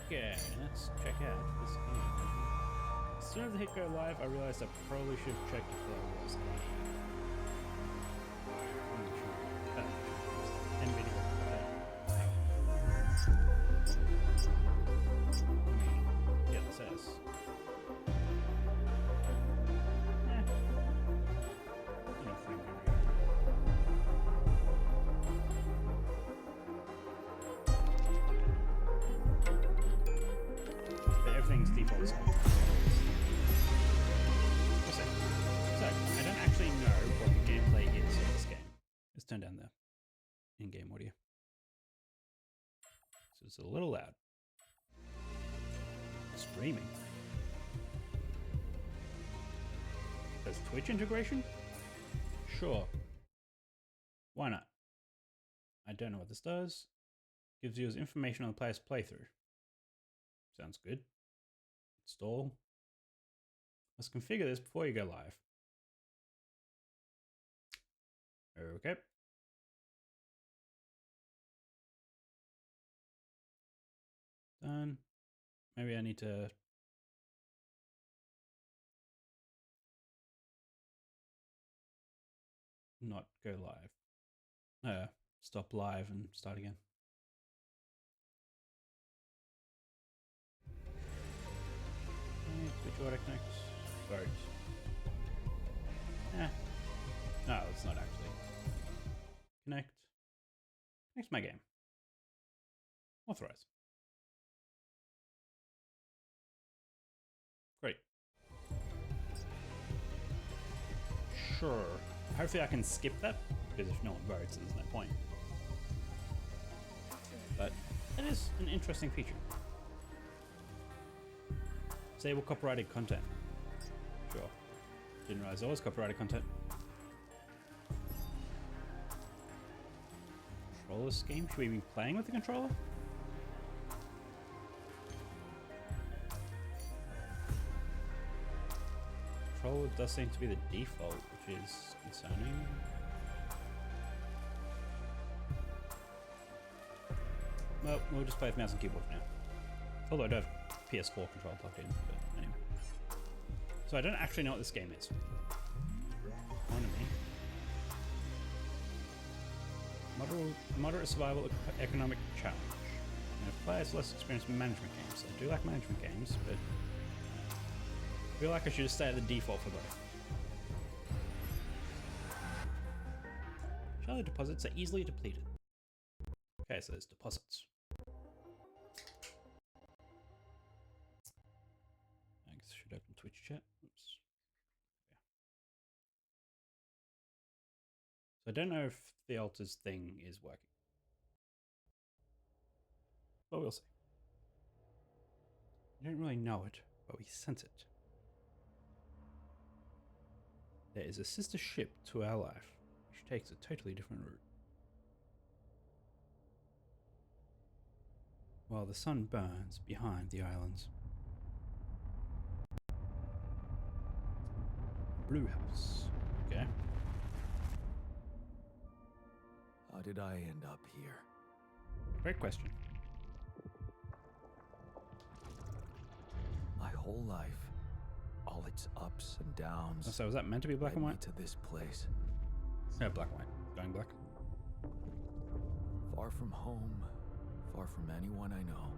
Okay, let's check out this game. As soon as the hit go live, I realized I probably should have checked if there was a NVIDIA. Yeah, it says. Everything's default. So I don't actually know what the gameplay is of this game. Let's turn down the in-game audio. So it's a little loud. Streaming. Does Twitch integration? Sure. Why not? I don't know what this does. Gives you information on the player's playthrough. Sounds good. Install. Let's configure this before you go live. Okay. Done. Maybe I need to not go live. Stop live and start again. Switch auto connect. Vote. No, it's not actually. Connect. Connect my game. Authorize. Great. Sure. Hopefully I can skip that, because if no one votes, there's no point. But it is an interesting feature. Disable copyrighted content. Sure. Didn't realize there was copyrighted content. Controller scheme? Should we be playing with the controller? Controller does seem to be the default, which is concerning. Well, we'll just play with mouse and keyboard for now. Although I do have PS4 controller plugged in, but anyway. So I don't actually know what this game is. Economy. Moderate survival economic challenge. Now, players less experienced in management games. I do like management games, but I feel like I should just stay at the default for both. Shallow deposits are easily depleted. Okay, so there's deposits. I guess I should open Twitch chat. Oops. Yeah. So I don't know if the alters thing is working. But we'll see. We don't really know it, but we sense it. There is a sister ship to our life, which takes a totally different route. While the sun burns behind the islands. Blue house. Okay. How did I end up here? Great question. My whole life, all its ups and downs. So was that meant to be black and white? To this place. No, black and white. Going black. Far from home, far from anyone I know.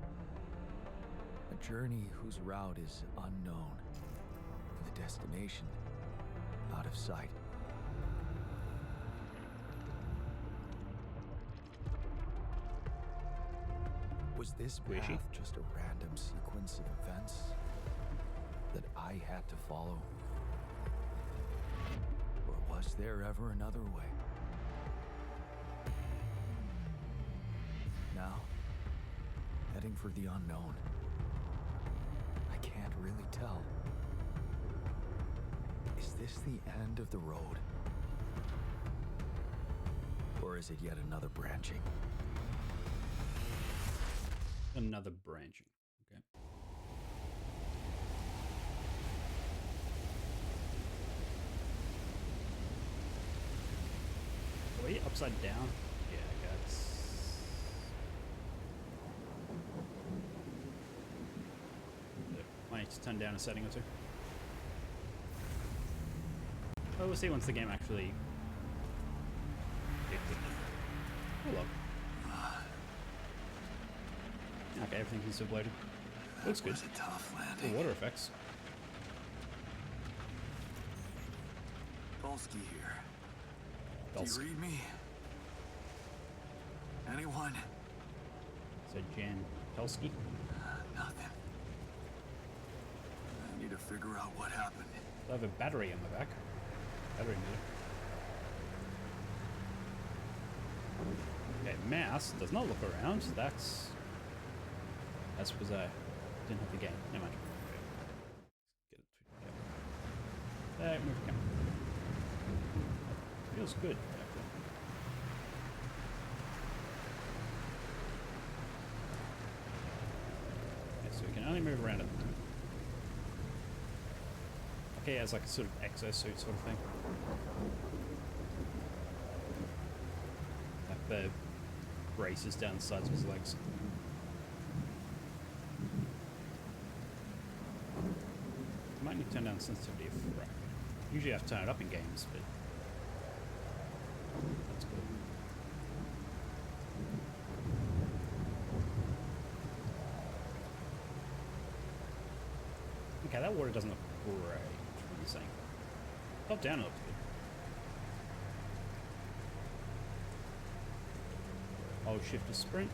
A journey whose route is unknown. And the destination out of sight. Was this path just a random sequence of events that I had to follow? Or was there ever another way? Now, heading for the unknown. I can't really tell. Is this the end of the road? Or is it yet another branching? Another branching. Okay. Are we upside down? Yeah, I guess. need to turn down a setting or two. Well, we'll see once the game actually... Oh, look. Okay, everything's subloaded. Looks good. Was a tough The landing. water effects. Polsky here. Do Dolsky. you read me? Anyone? So Jan Telsky. Nothing. I need to figure out what happened. I have a battery on my back. Battery meter. Okay, mouse does not look around. That's because I didn't have the game. Never mind. Get it. Move camera. Feels good. Actually. Okay, so we can only move around at the moment. Okay, it has like a sort of exosuit sort of thing. Like the braces down the sides of his legs. I might need to turn down sensitivity of frame. Usually I have to turn it up in games, but that's cool. Okay, that water doesn't look great. What are you saying? Top down, it looks good. Hold shift to sprint.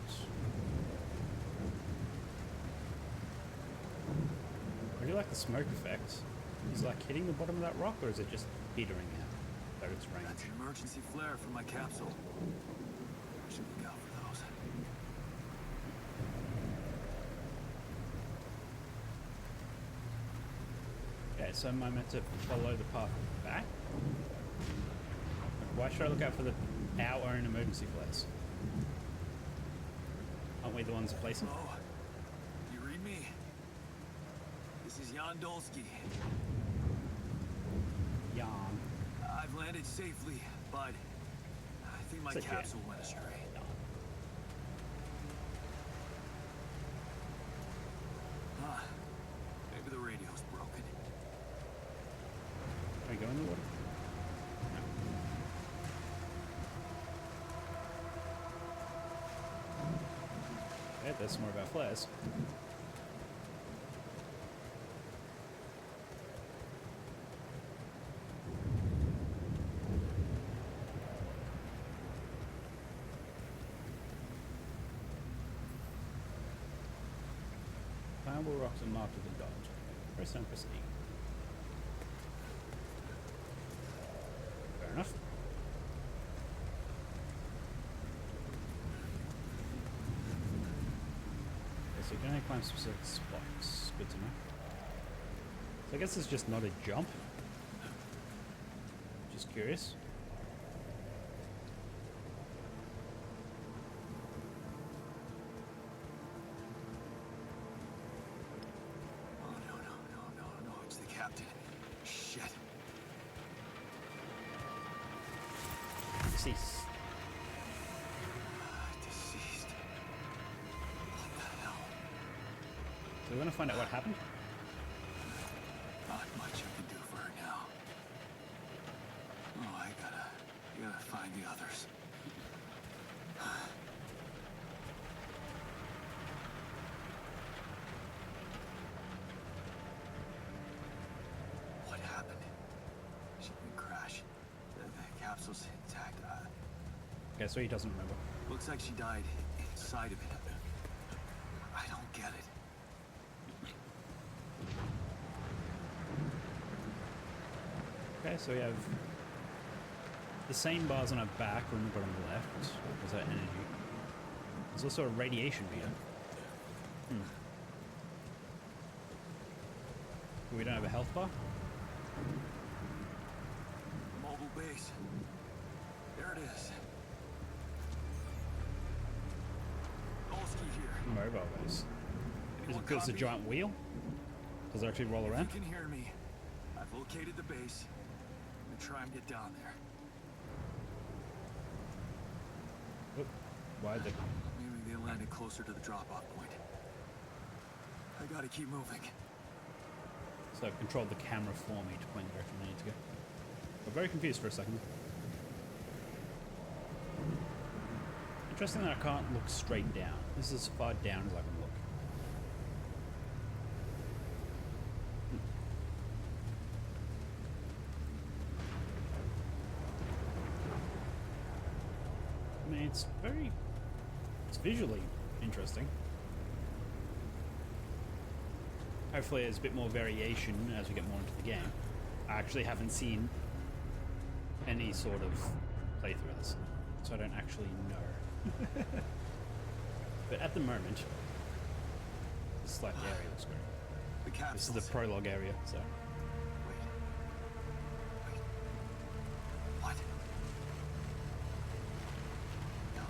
I do like the smoke effect. Is it like hitting the bottom of that rock, or is it just petering out at its range? That's an emergency flare from my capsule. I should look out for those. Okay, so am I meant to follow the path back? Why should I look out for our own emergency flares? Aren't we the ones that place them? Oh, you read me? This is Jan Dolsky. Yarn. I've landed safely, but I think my It's okay. capsule went astray. Ah, maybe the radio's broken. Can we go in the water? No. Okay, there's more of our flares. Flammable rocks are marked with a dot. Press down, press E. Fair enough. Okay, so you can only climb specific spots. Good to know. So I guess it's just not a jump. Just curious. Oh, no, it's the captain. Shit. Cease. Deceased. What the hell? So we're gonna find out what happened. Not much I can do for her now. Oh, I gotta find the others. What happened? She didn't crash. The capsule's intact. Okay, so he doesn't remember. Looks like she died inside of it. I don't get it. Okay, so we have the same bars on our back or on the bottom left. Is that energy? There's also a radiation meter. We don't have a health bar? Mobile base. There it is. Dolsky here. Mobile base. Is it Anyone because it's a copy? giant wheel? Does it actually roll around? If you can hear me, I've located the base. I'm gonna try and get down there. Oop, why the... Maybe they landed closer to the drop-off point. I gotta keep moving. So I've controlled the camera for me to point the direction I need to go. I'm very confused for a second. Interesting that I can't look straight down. This is as far down as I can look. I mean, it's visually interesting. Hopefully there's a bit more variation as we get more into the game. I actually haven't seen any sort of playthrough of this, so I don't actually know. But at the moment, this select area looks great. This is the prologue area, so. Wait. What? No.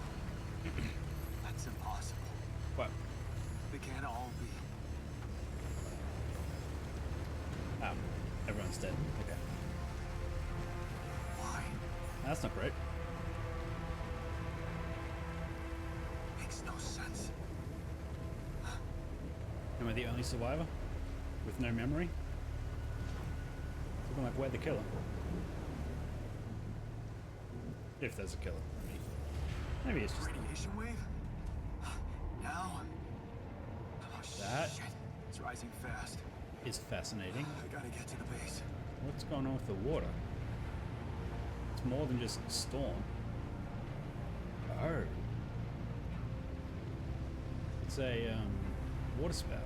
That's impossible. What? They can't all be. Everyone's dead. Okay. Why? That's not great. Makes no sense. Am I the only survivor? With no memory? Looking like we're the killer. If there's a killer. Maybe it's just... Radiation wave? Now? Oh, That shit. It's rising fast. is fascinating. I gotta get to the base. What's going on with the water? It's more than just storm. Oh. It's a water spout.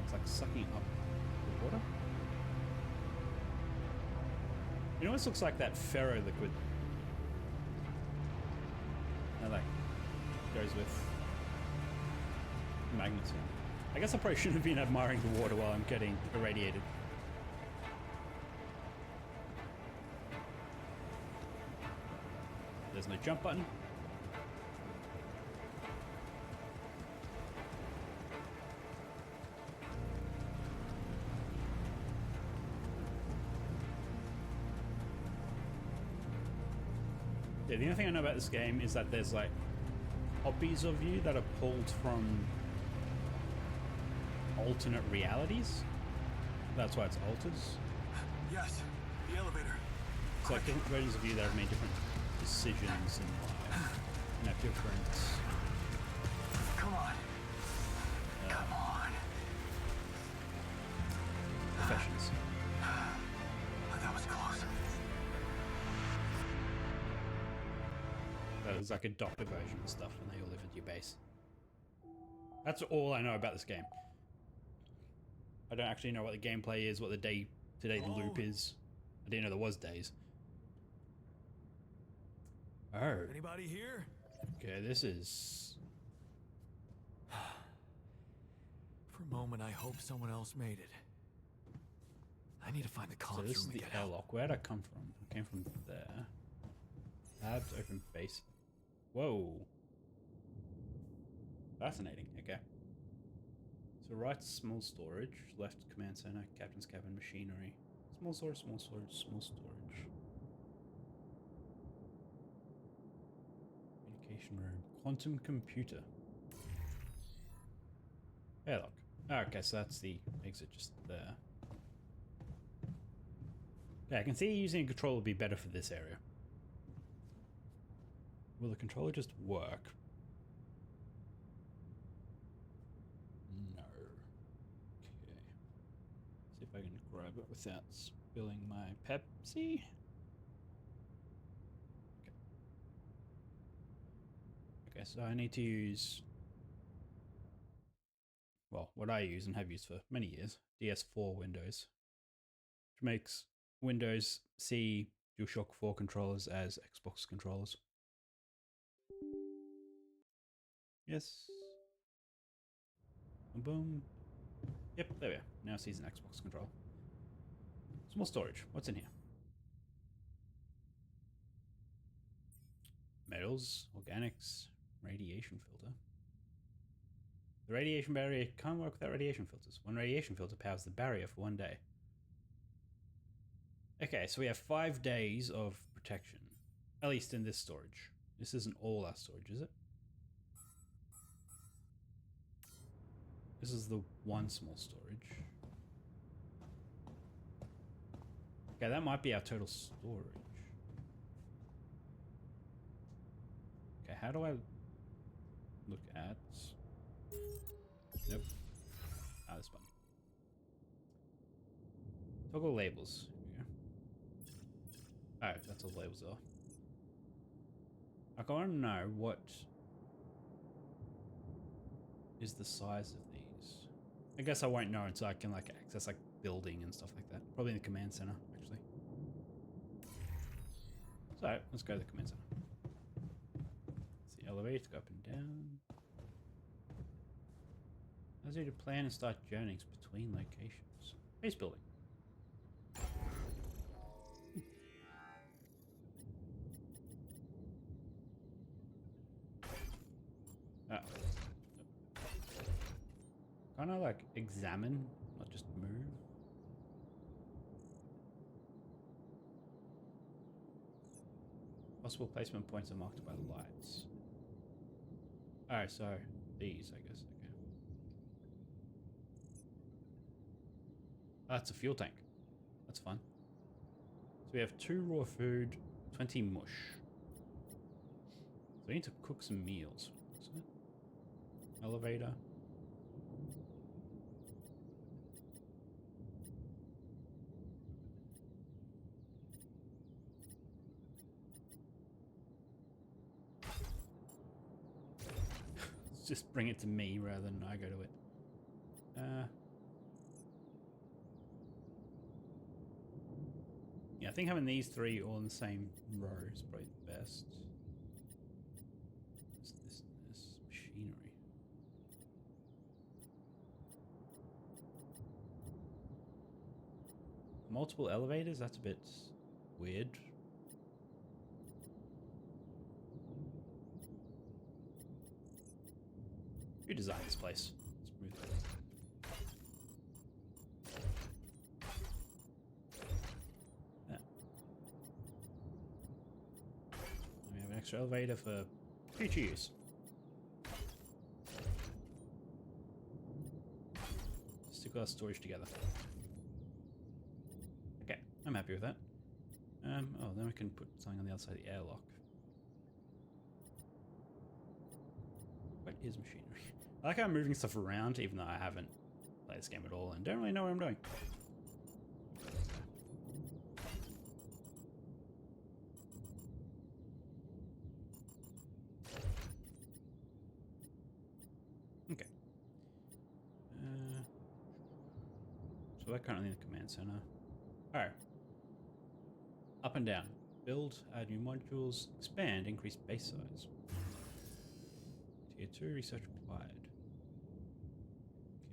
It's like sucking up the water. You know, this looks like that ferro liquid. That like goes with magnets. I guess I probably shouldn't have been admiring the water while I'm getting irradiated. There's no jump button. Yeah, the only thing I know about this game is that there's like copies of you that are pulled from alternate realities. That's why it's alters. Yes, the elevator. It's like different versions of you that have made different decisions in life and have different Come on. Come on. professions. That was close. There's like a doctor version of stuff and they all live at your base. That's all I know about this game. I don't actually know what the gameplay is, what the day-to-day loop is. I didn't know there was days. Oh. Anybody here? Okay, this is... For a moment, I hope someone else made it. I need to find the So comms this is room the and get out. airlock. Where'd I come from? I came from there. Tabs, open base. Whoa. Fascinating. Okay. So right, small storage. Left, command center, captain's cabin, machinery. Small storage, small storage, small storage. Communication room. Quantum computer. Airlock. Okay, so that's the exit just there. Yeah, I can see using a controller would be better for this area. Will the controller just work? No. Okay. See if I can grab it without spilling my Pepsi. Okay. Okay, so I need to use... well, what I use and have used for many years, DS4 Windows, which makes Windows see DualShock 4 controllers as Xbox controllers. Yes. Boom. Yep, there we are. Now sees an Xbox controller. Small storage. What's in here? Metals, organics, radiation filter. The radiation barrier can't work without radiation filters. One radiation filter powers the barrier for 1 day. Okay, so we have 5 days of protection. At least in this storage. This isn't all our storage, is it? This is the one small storage. Okay, that might be our total storage. Okay, how do I look at... Nope. Ah, this button. Toggle labels. Here we go. Alright, that's all the labels are. Like, I want to know what is the size of these. I guess I won't know until I can like access like building and stuff like that. Probably in the command center, actually. So let's go to the command center. It's the elevator to go up and down. Allows you to plan and start journeys between locations. Base building. Ah. Kind of like examine, not just move. Possible placement points are marked by lights. Alright, so these, I guess. Okay. That's a fuel tank. That's fun. So we have 2 raw food, 20 mush. So we need to cook some meals. Isn't it? Elevator. Let's just bring it to me rather than I go to it. Yeah, I think having these 3 all in the same row is probably the best. What's this? Machinery. Multiple elevators? That's a bit weird. Who designed this place? Smooth. Yeah. We have an extra elevator for future use. Stick our storage together. Okay, I'm happy with that. Oh, then we can put something on the outside of the airlock. What is machinery? I like how I'm moving stuff around, even though I haven't played this game at all and don't really know what I'm doing. Okay. So we're currently in the command center. Alright. Up and down. Build, add new modules, expand, increase base size. Tier 2, research applied.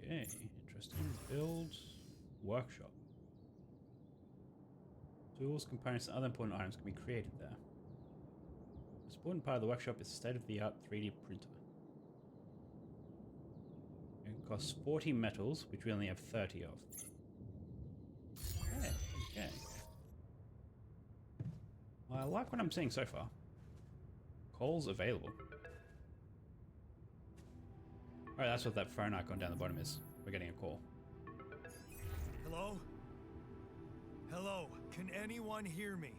Okay, interesting. Build, workshop. Tools, components, and other important items can be created there. The most important part of the workshop is state-of-the-art 3D printer. It costs 40 metals, which we only have 30 of. Okay. Well, I like what I'm seeing so far. Calls available. Alright, that's what that phone icon down the bottom is. We're getting a call. Hello? Hello? Can anyone hear me?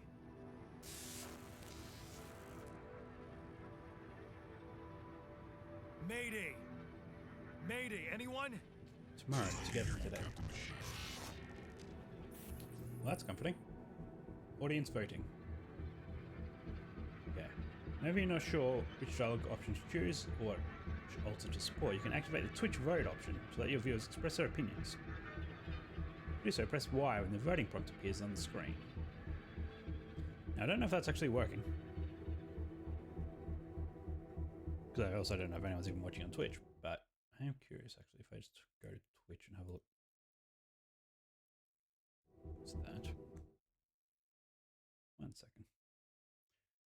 Mayday! Mayday, anyone? Tomorrow, together today. Well, that's comforting. Audience voting. Okay. Whenever you're not sure which dialogue option to choose or what alter to support, you can activate the Twitch vote option to let your viewers express their opinions. To do so, press Y when the voting prompt appears on the screen. Now, I don't know if that's actually working. Because I also don't know if anyone's even watching on Twitch, but I am curious actually if I just go to Twitch and have a look. What's that? 1 second.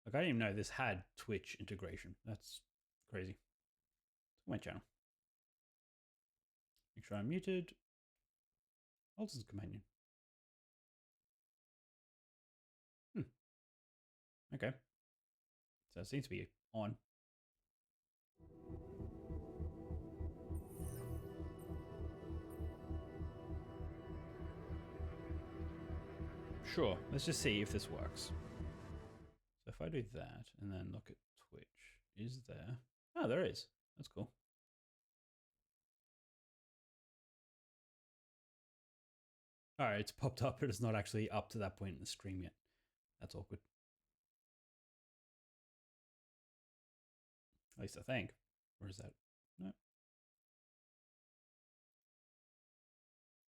Like, I didn't even know this had Twitch integration. That's crazy. It's my channel. Make sure I'm muted. Alt as a companion. Okay. So it seems to be on. Sure, let's just see if this works. So if I do that and then look at Twitch, is there? Oh, there is. That's cool. Alright, it's popped up, but it's not actually up to that point in the stream yet. That's awkward. At least I think. Or is that? No.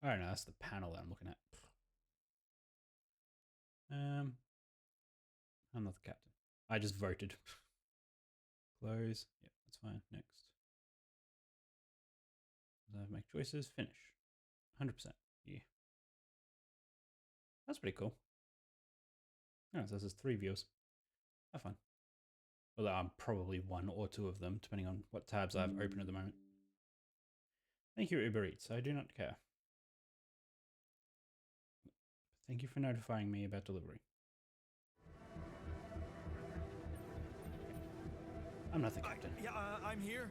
I don't know, that's the panel that I'm looking at. I'm not the captain. I just voted. Close. Yep, that's fine. Next. Make choices. Finish. 100%. Yeah. That's pretty cool. Oh, so there's 3 viewers. Have fun. Although I'm probably 1 or 2 of them, depending on what tabs I have open at the moment. Thank you, Uber Eats. I do not care. Thank you for notifying me about delivery. I'm not the captain. Yeah, I'm here,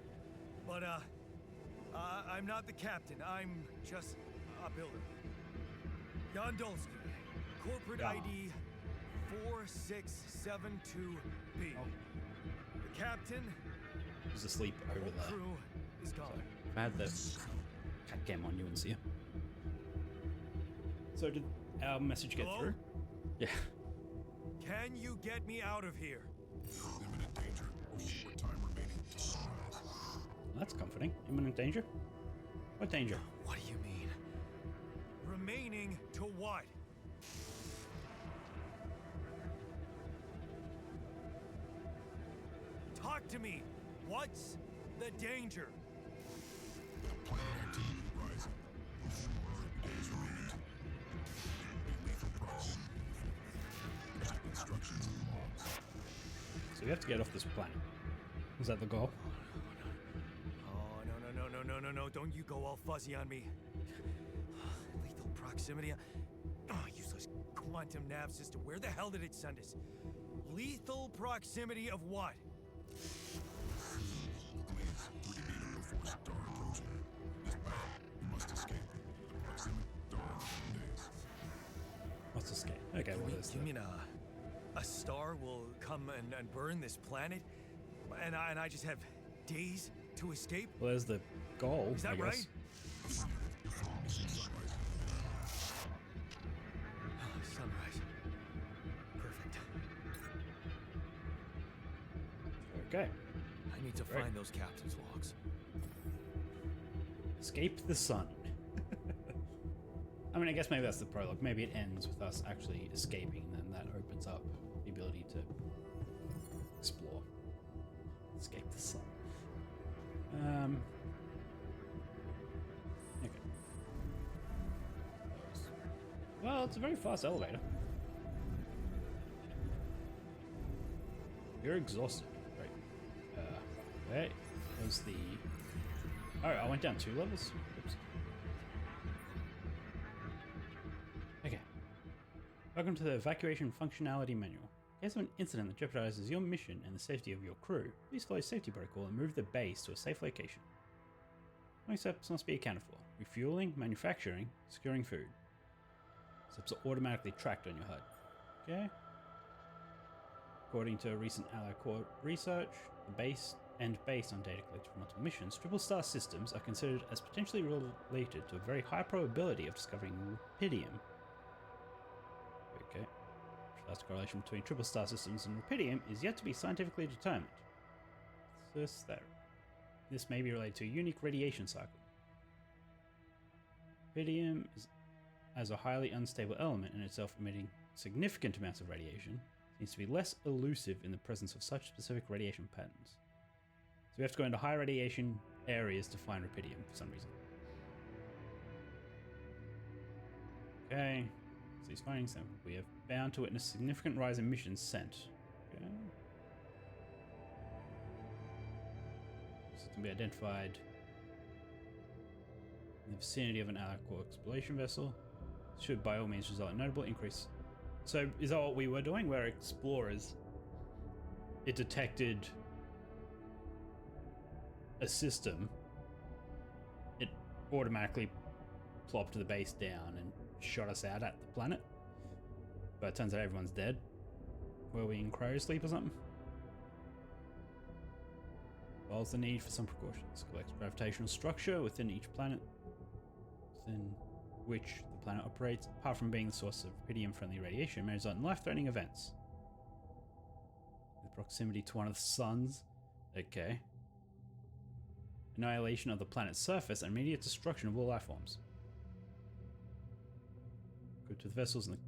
but I'm not the captain. I'm just a builder. Gondolski, corporate ID 4672B. Oh. The captain. He's asleep over there. Crew is gone. So, if I had the cat cam on, you wouldn't see him. So did our message get Hello? through? Yeah. Can you get me out of here? Imminent danger. Only short time remaining. Well, that's comforting. Imminent danger? What danger? What do you mean? Remaining to what? Talk to me. What's the danger? Planet activity rising. 4 days remaining. Lethal proximity. Instructions and logs. So we have to get off this planet. Is that the goal? Oh, no. Don't you go all fuzzy on me. Lethal proximity. Oh, useless quantum nav system. Where the hell did it send us? Lethal proximity of what? Please, 3 meters before star approaching. This battle, you must escape. Proximity, dawn, days. What's escape? Okay, well, there's You mean a star will come and burn this planet? And I just have days to escape? well, there's the goal, Is I that guess. right? Sunrise. Perfect. Okay. I need to Right. find those captain's logs. Escape the sun. I mean, I guess maybe that's the prologue. Maybe it ends with us actually escaping, and then that opens up the ability to explore. Escape the sun. Okay. Well, it's a very fast elevator. You're exhausted. Right. Where was the... Oh, I went down 2 levels? Oops. Okay. Welcome to the Evacuation Functionality Manual. In case of an incident that jeopardizes your mission and the safety of your crew, please follow safety protocol and move the base to a safe location. Following steps must be accounted for. Refueling, manufacturing, securing food. Steps are automatically tracked on your HUD. Okay. According to a recent Allied Corps research, based on data collected from multiple missions, triple star systems are considered as potentially related to a very high probability of discovering rupidium. Okay. Precise correlation between triple star systems and rupidium is yet to be scientifically determined. This may be related to a unique radiation cycle. Rupidium is, as a highly unstable element in itself emitting significant amounts of radiation, seems to be less elusive in the presence of such specific radiation patterns. So we have to go into high radiation areas to find rupidium for some reason. Okay, so these findings then we have bound to witness significant rise in missions sent. Okay. System be identified in the vicinity of an Allied Corps exploration vessel. Should by all means result in notable increase. So is that what we were doing? We're explorers. It detected a system. It automatically plopped the base down and shot us out at the planet. But it turns out everyone's dead. Were we in cryosleep or something? Involves the need for some precautions. Collects gravitational structure within each planet within which the planet operates, apart from being the source of rubidium-friendly radiation, may result in life-threatening events. With proximity to one of the suns. Okay. Annihilation of the planet's surface and immediate destruction of all life forms. Go to the vessels and the...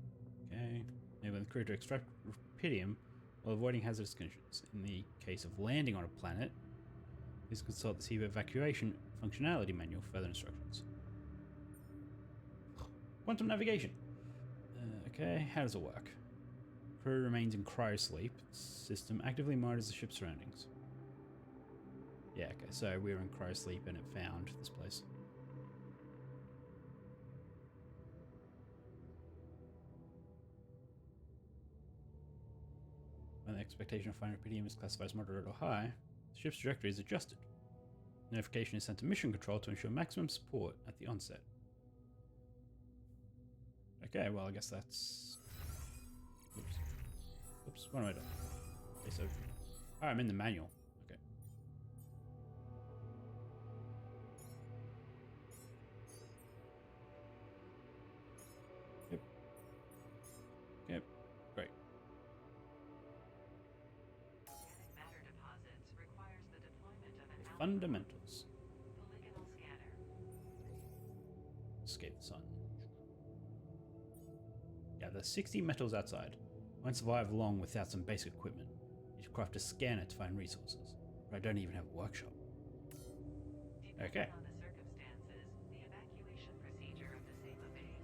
Okay. Enabling the crew to extract rubidium while avoiding hazardous conditions. In the case of landing on a planet, please consult the SEBA evacuation functionality manual for further instructions. Quantum navigation. Okay, how does it work? Crew remains in cryosleep. System actively monitors the ship's surroundings. Yeah, okay, so we were in cryosleep and it found this place. When the expectation of finding rubidium is classified as moderate or high, the ship's trajectory is adjusted. Notification is sent to mission control to ensure maximum support at the onset. Okay, well, I guess that's... Oops. Oops, what am I doing? Okay, so... Oh, I'm in the manual. Okay. Yep. Yep. Great. Matter deposits requires the deployment of an Fundamentals. polygonal scanner. Escape the sun. Yeah, there's 60 metals outside. Won't survive long without some basic equipment. Need to craft a scanner to find resources. But I don't even have a workshop. Okay. Depending on the circumstances, the evacuation procedure of the same obeyed.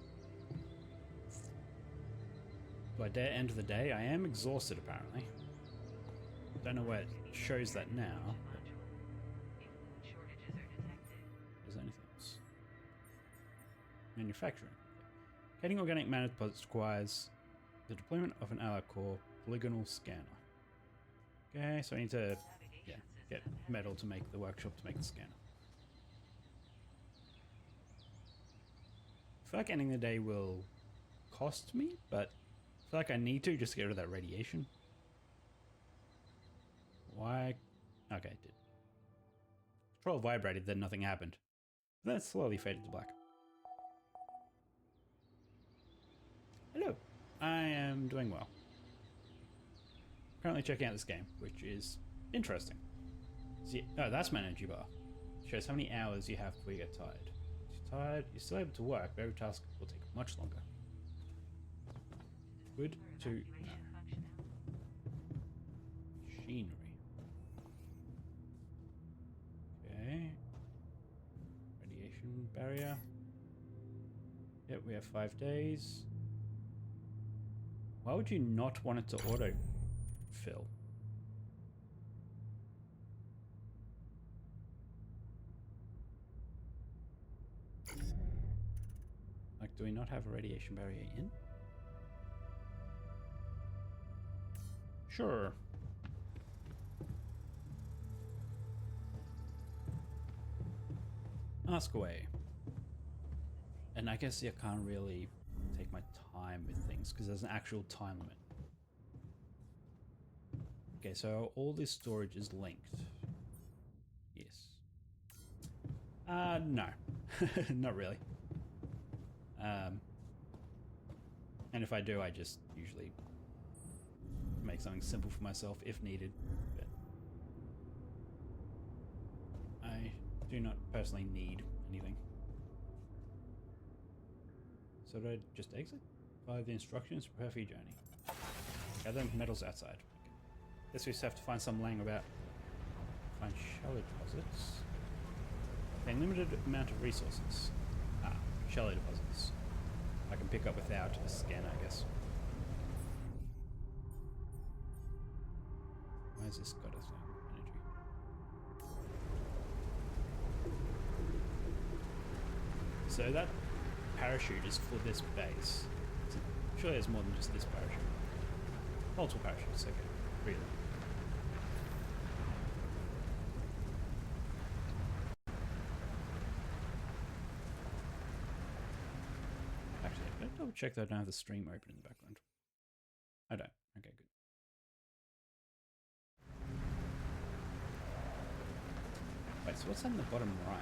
Do I dare enter the day? I am exhausted, apparently. Don't know where it shows that now. But If food shortages are detected, is there anything else? Manufacturing. Getting organic matter deposits requires the deployment of an alloy core polygonal scanner. Okay, so I need to get metal to make the workshop to make the scanner. I feel like ending the day will cost me, but I feel like I need to just to get rid of that radiation. Why? Okay, it did. Control vibrated, then nothing happened. Then it slowly faded to black. Hello. I am doing well. Currently checking out this game, which is interesting. See, oh, that's my energy bar. Shows how many hours you have before you get tired. If you're tired, you're still able to work, but every task will take much longer. Good to know. Machinery. Okay. Radiation barrier. Yep, we have 5 days. Why would you not want it to auto-fill? Like, do we not have a radiation barrier in? Sure. Ask away. And I guess I can't really take my time with things because there's an actual time limit. Okay, so all this storage is linked. Yes. No. Not really. And if I do, I just usually make something simple for myself if needed. But I do not personally need anything. So do I just exit? Follow the instructions, prepare for your journey. Gather metals outside. Okay. Guess we just have to find some laying about. Find shallow deposits. A limited amount of resources. Ah, shallow deposits. I can pick up without a scanner, I guess. Why has this got a thing? Energy. So that parachute is for this base. Surely there's more than just this parachute. Multiple parachutes, okay. Really. Actually, I'm gonna double check that I don't have the stream open in the background. Alright, so what's on the bottom right?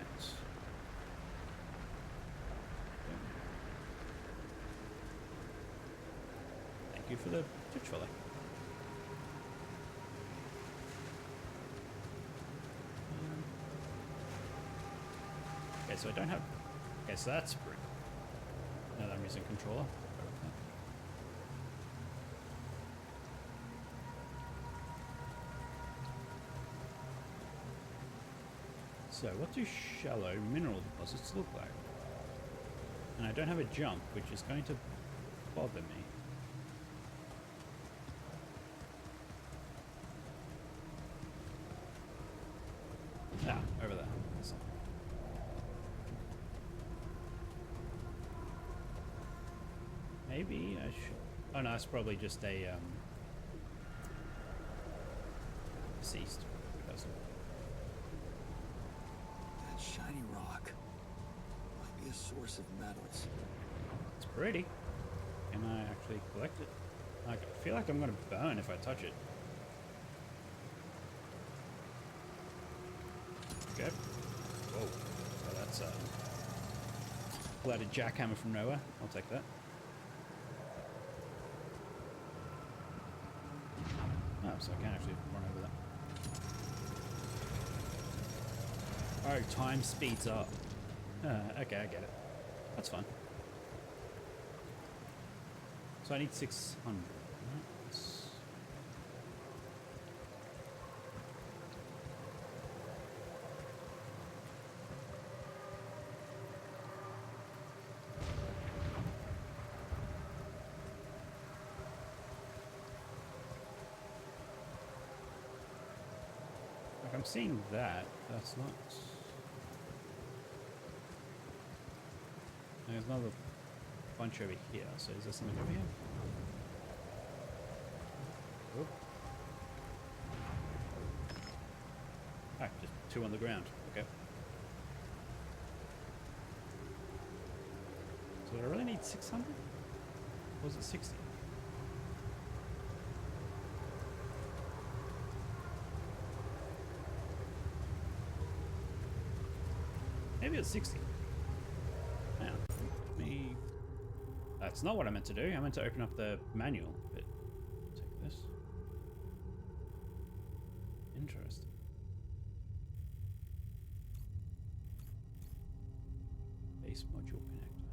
Thank you for the Twitch follow. Okay, so I don't have... Okay, so that's pretty... Now that I'm using controller. So, what do shallow mineral deposits look like? And I don't have a jump, which is going to bother me. Ah, over there. Awesome. Maybe I should... Oh no, it's probably just a, deceased person. That shiny rock might be a source of metals. It's pretty. Can I actually collect it? I feel like I'm gonna burn if I touch it. Okay. Whoa. Oh, that's blooded jackhammer from nowhere. I'll take that. Oh, so I can actually run over that. Oh, time speeds up. Okay, I get it. That's fine. So I need 600. Right? Like I'm seeing that. That's not. There's another bunch over here. So is there something over here? Oh. Ah, just 2 on the ground. Okay. So do I really need 600? Or was it 60? Maybe it's 60. Hang on. Me. That's not what I meant to do. I meant to open up the manual. But take this. Interesting. Base module connector.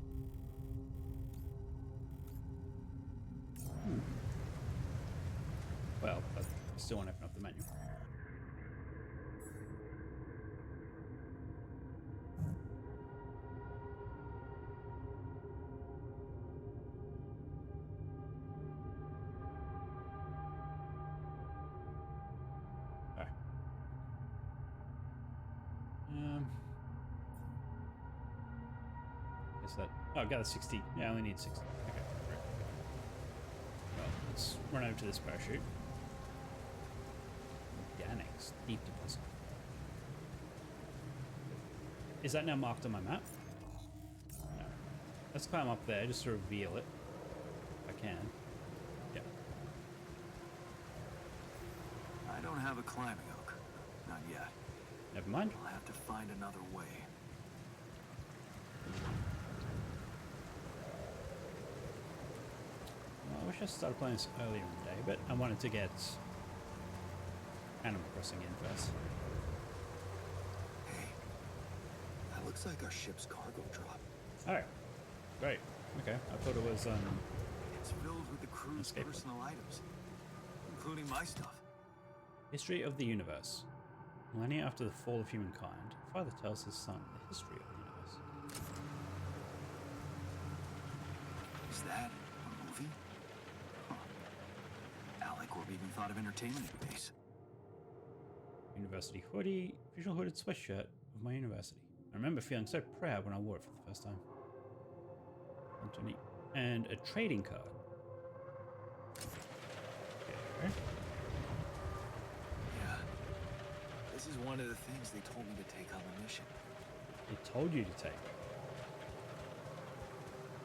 Well, I still want to open up the manual. Is that... Oh, I got a 60. Yeah, I only need 60. Okay, great. Well, let's run over to this parachute. Organics. Deep deposit. Is that now marked on my map? No. Let's climb up there just to reveal it. If I can. Yeah. I don't have a climbing hook. Not yet. Never mind. I'll have to find another way. Well, I wish I started playing this earlier in the day, but I wanted to get Animal Crossing in first. Hey, that looks like our ship's cargo drop. Oh, great. Okay, I thought it was It's filled with the crew's Escape. personal items, including my stuff. History of the Universe. Millennia after the fall of humankind, father tells his son the history of the universe. Is that a movie? Huh. Alec even thought of entertainment space. University hoodie, official hooded sweatshirt of my university. I remember feeling so proud when I wore it for the first time. Anthony. And a trading card. Okay. Yeah. This is one of the things they told me to take on the mission. They told you to take.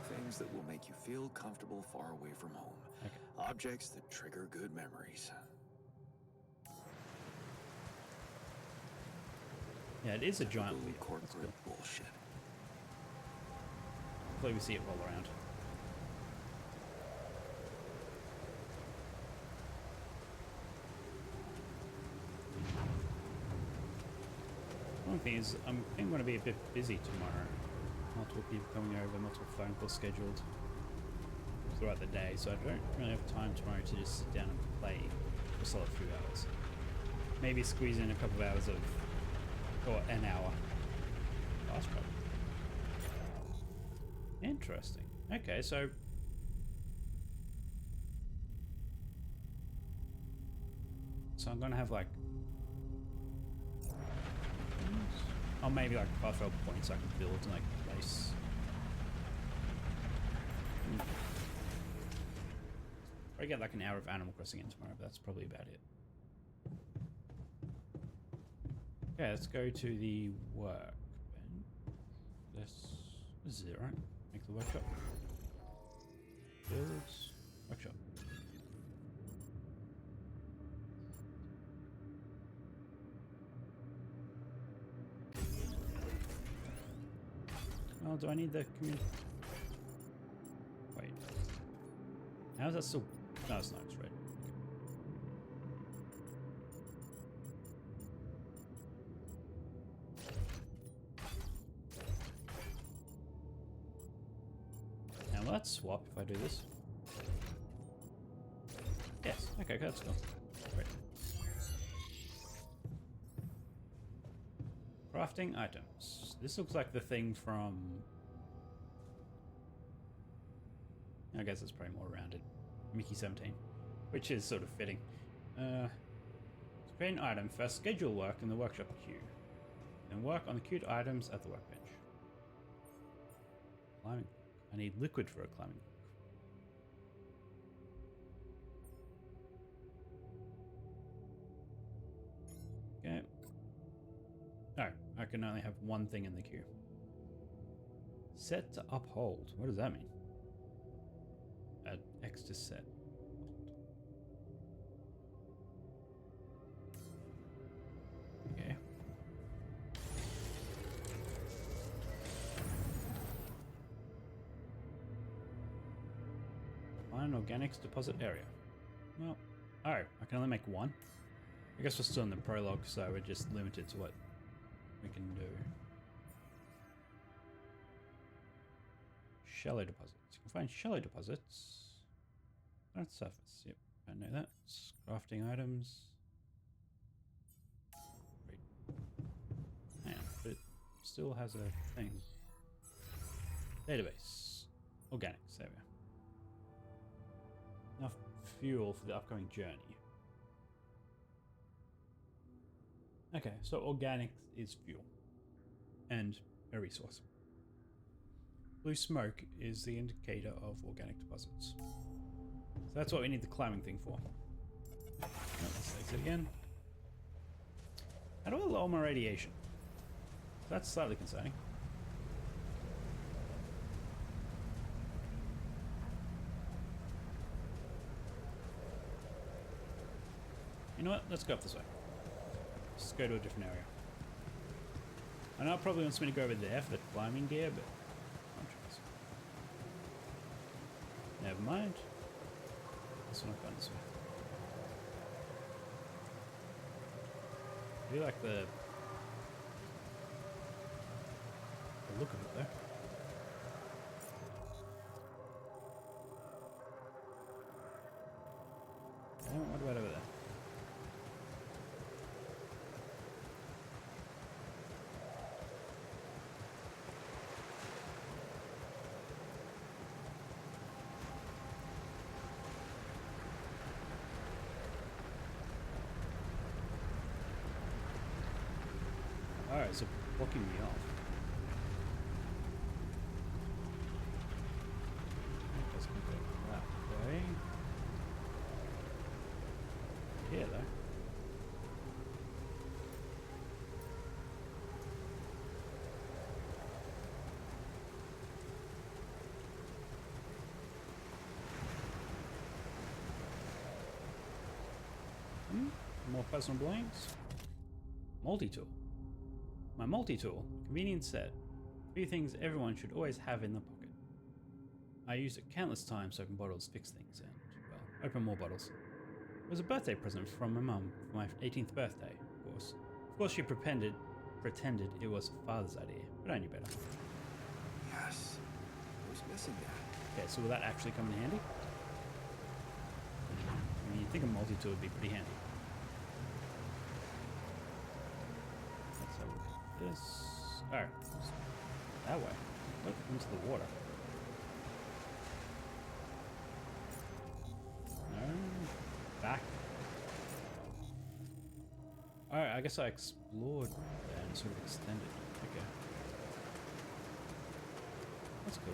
Things that will make you feel comfortable far away from home. Okay. Objects that trigger good memories. Yeah, it is a giant Typical wheel. That's corporate cool. bullshit. Hopefully we see it roll around. One thing is, I'm going to be a bit busy tomorrow. Multiple people coming over, multiple phone calls scheduled throughout the day, so I don't really have time tomorrow to just sit down and play for a solid few hours. Maybe squeeze in a couple of hours of, or an hour. Fast travel. Interesting. Okay, so I'm gonna have like, oh, maybe like fast travel points I can build and like place. I get like an hour of Animal Crossing in tomorrow, but that's probably about it. Okay, let's go to the work. This is it, right? Make the workshop. Builds workshop. Oh, do I need the community? Wait. How is that still? No, it's not. It's red. Now let's swap if I do this. Yes. Okay, that's cool. Great. Crafting items. This looks like the thing from... I guess it's probably more rounded. Mickey 17. Which is sort of fitting. To create an item, first schedule work in the workshop queue. Then work on the queued items at the workbench. Climbing. I need liquid for a climbing. Okay. Oh, I can only have one thing in the queue. Set to uphold. What does that mean? Add X to set. Okay. Find organics deposit area. Well, oh, I can only make one. I guess we're still in the prologue, so we're just limited to what we can do. Shallow deposits. You can find shallow deposits on the surface. Yep, I know that. Crafting items. Great. Yeah, but it still has a thing. Database. Organics. There we go. Enough fuel for the upcoming journey. Okay, so organics is fuel and a resource. Blue smoke is the indicator of organic deposits. So that's what we need the climbing thing for. Let's exit again. How do I lower my radiation? That's slightly concerning. You know what? Let's go up this way. Let's go to a different area. I know it probably wants me to go over there for the climbing gear, but I'm trying. Never mind. This one I've gone this way. I do like the look of it though. Oh, what about over there? Alright, so blocking me off. Let's go that way. Here though. More personal belongings. Multi-tool. My multi-tool, convenient set. Few things everyone should always have in the pocket. I used it countless times to open bottles, fix things, and, well, open more bottles. It was a birthday present from my mum for my 18th birthday, of course. Of course she pretended it was her father's idea, but I knew better. Yes. I was missing that. Okay, so will that actually come in handy? I mean, you'd think a multi-tool would be pretty handy. Let's have a look at this. Oh, that way. Look, into the water. No. Back. Alright, I guess I explored there and sort of extended. Okay. That's cool.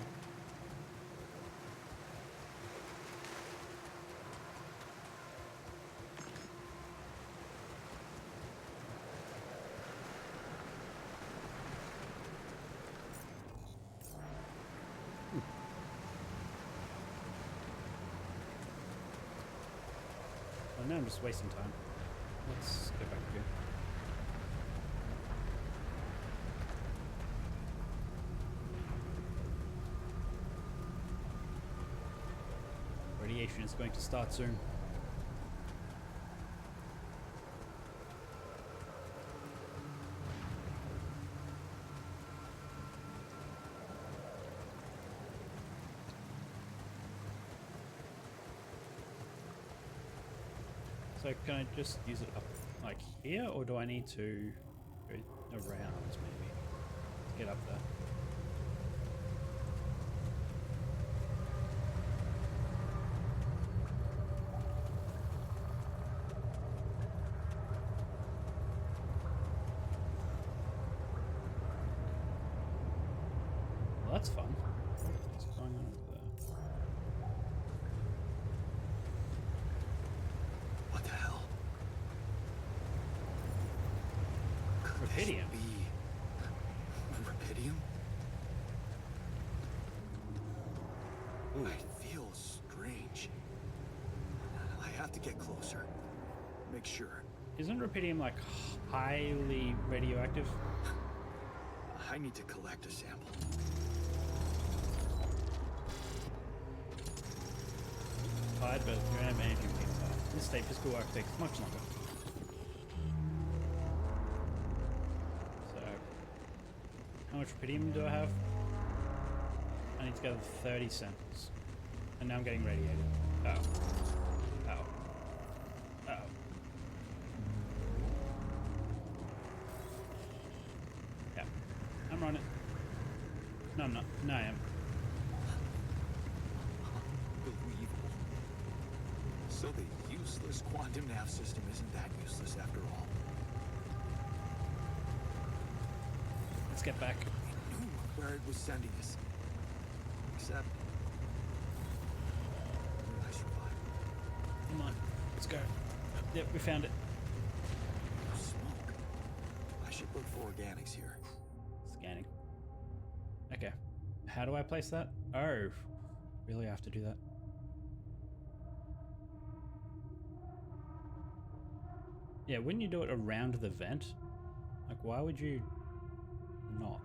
Oh, now I'm just wasting time. Let's go back here. Radiation is going to start soon. So can I just use it up like here, or do I need to go around maybe to get up there? Well, that's fun. What's going on over there? What the hell? Could this Rubidium. be rubidium? Ooh. I feel strange. I have to get closer. Make sure. Isn't rubidium like highly radioactive? I need to collect a sample. Tired, but you don't have energy picks up. This state physical work takes much longer. So, how much rubidium do I have? I need to gather 30 samples. And now I'm getting radiated. Oh. Oh. Oh. Yeah. I'm on it. No, I'm not. No, I am. Unbelievable. So the useless quantum nav system isn't that useless after all. Let's get back. It knew where it was sending us. Except... I survived. Come on. Let's go. Yep, we found it. Smoke. I should look for organics here. Scanning. Okay. How do I place that? Oh. Really have to do that? Yeah, wouldn't you do it around the vent? Like, why would you not?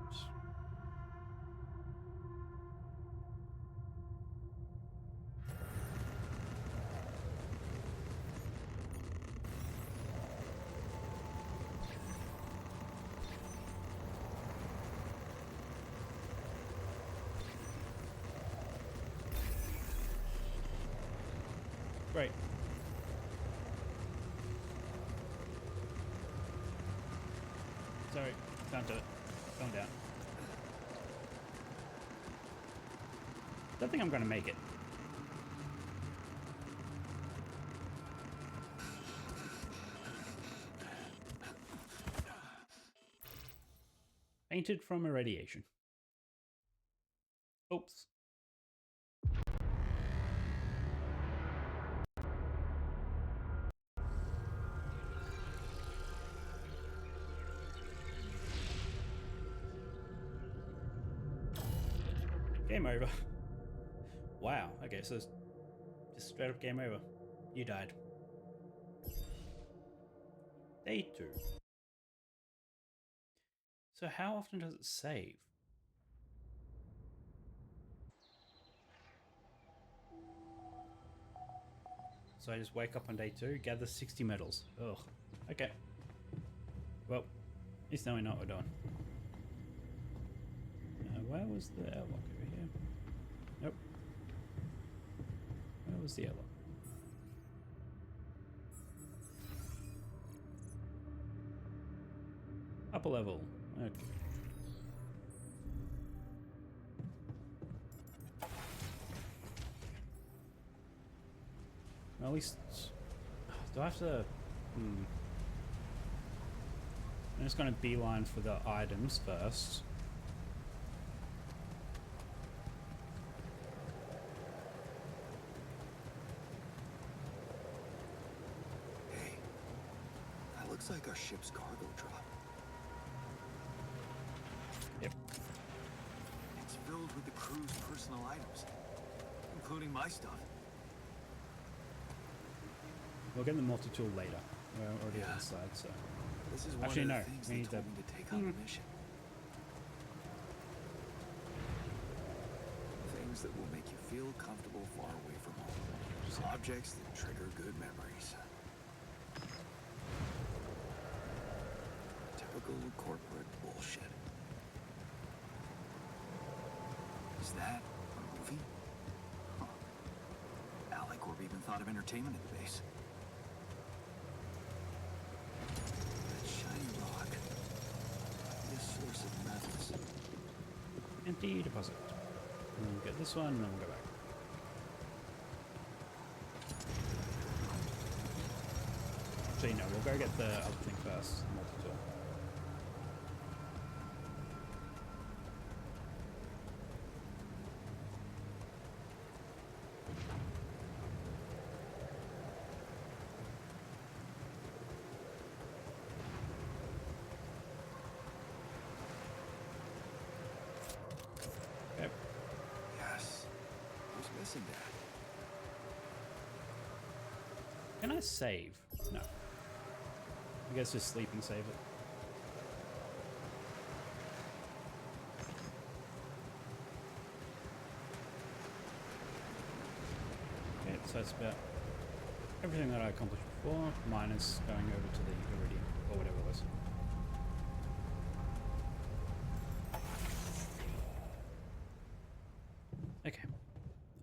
Great. Sorry, can't do it. Calm down. Don't think I'm gonna make it. Fainted from irradiation. Oops. Game over. Wow. Okay, so it's just straight up game over. You died. Day 2. So how often does it save? So I just wake up on day 2, gather 60 medals. Ugh. Okay. Well, at least now we know what we're doing. Where was the airlock over here? Nope. Where was the airlock? Upper level. Okay. Well, at least... Do I have to... I'm just going to beeline for the items first. Hey, that looks like our ship's cargo drop. Yep. It's filled with the crew's personal items, including my stuff. We'll get the multi-tool later. We're already Yeah. inside, so... This is Actually, one no. of the things We they need told the- me to take on the mission. Things that will make you feel comfortable far away from home. Objects that trigger good memories. Typical corporate bullshit. Is that a movie? Huh. Alicorp even thought of entertainment at the base. That shiny rock. This source of metals. Empty deposit. And we'll get this one, and then we'll go back. Actually, no, we'll go get the other thing first. The multi-tool. Okay. Yes. Who's missing that? Can I save? No. I guess just sleep and save it. Okay, so that's about everything that I accomplished before, minus going over to the Iridium, or whatever it was. Okay,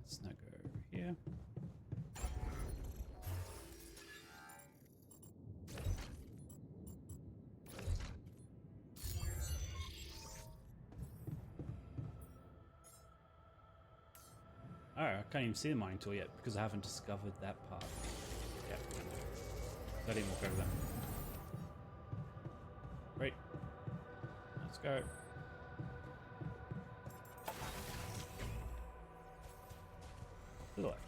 let's now go over here. Oh, I can't even see the mining tool yet because I haven't discovered that part. Yeah. I didn't walk over there. Right. Let's go. To the left.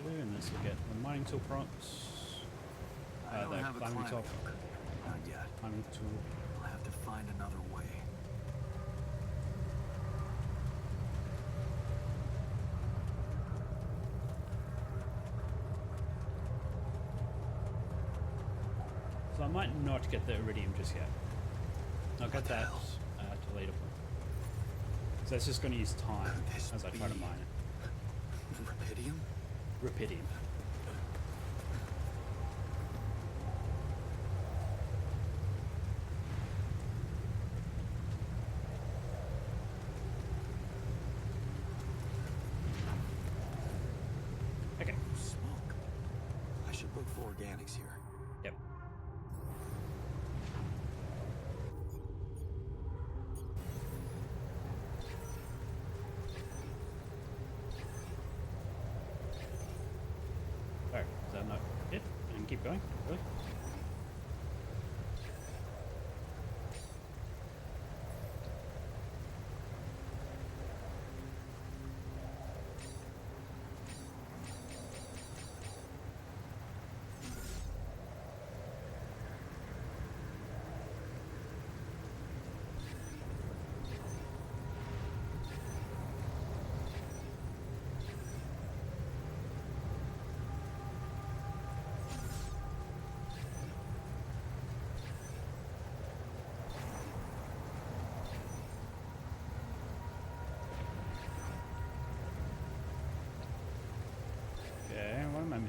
And this will get the mining tool prompts. I don't The have a climbing climbing top. hook. Not yet. Climbing tool. I'll have to find another way. So I might not get the Iridium just yet. I'll get that at a later point. So it's just going to use time Could this as I try to be- mine it. Rapidium? Rapidium. Okay. Smoke. I should look for organics here. Yep. Alright, is that not it? And keep going? Really?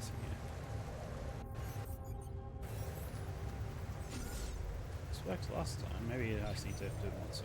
missing here? This worked last time. Maybe I just need to do it once. So.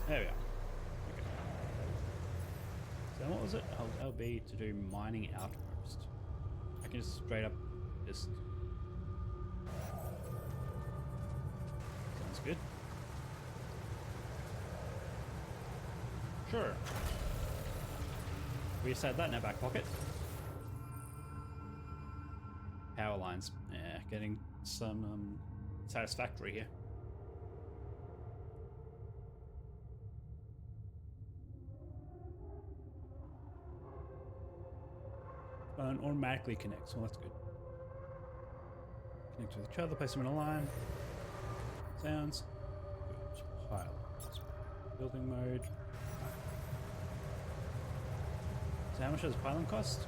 There we are. Okay. So what was it? LB to do mining outpost. I can just straight up just... Sounds good. Sure. We just had that in our back pocket. Power lines. Yeah, getting some satisfactory here. And automatically connects. Well, that's good. Connect with each other, place them in a line. Sounds good. Pylons. Building mode. So how much does pylon cost?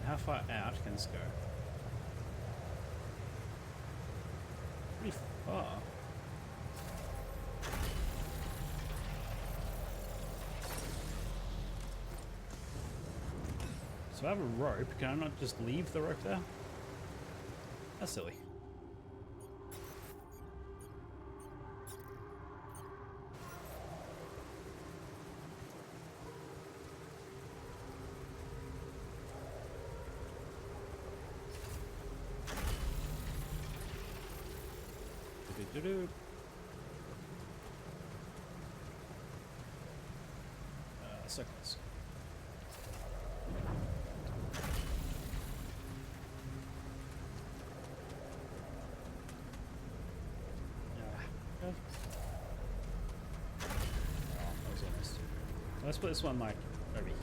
How far out can this go? Pretty far. So I have a rope. Can I not just leave the rope there? That's silly. Do-do-do-do. Circles. Let's put this one like over here.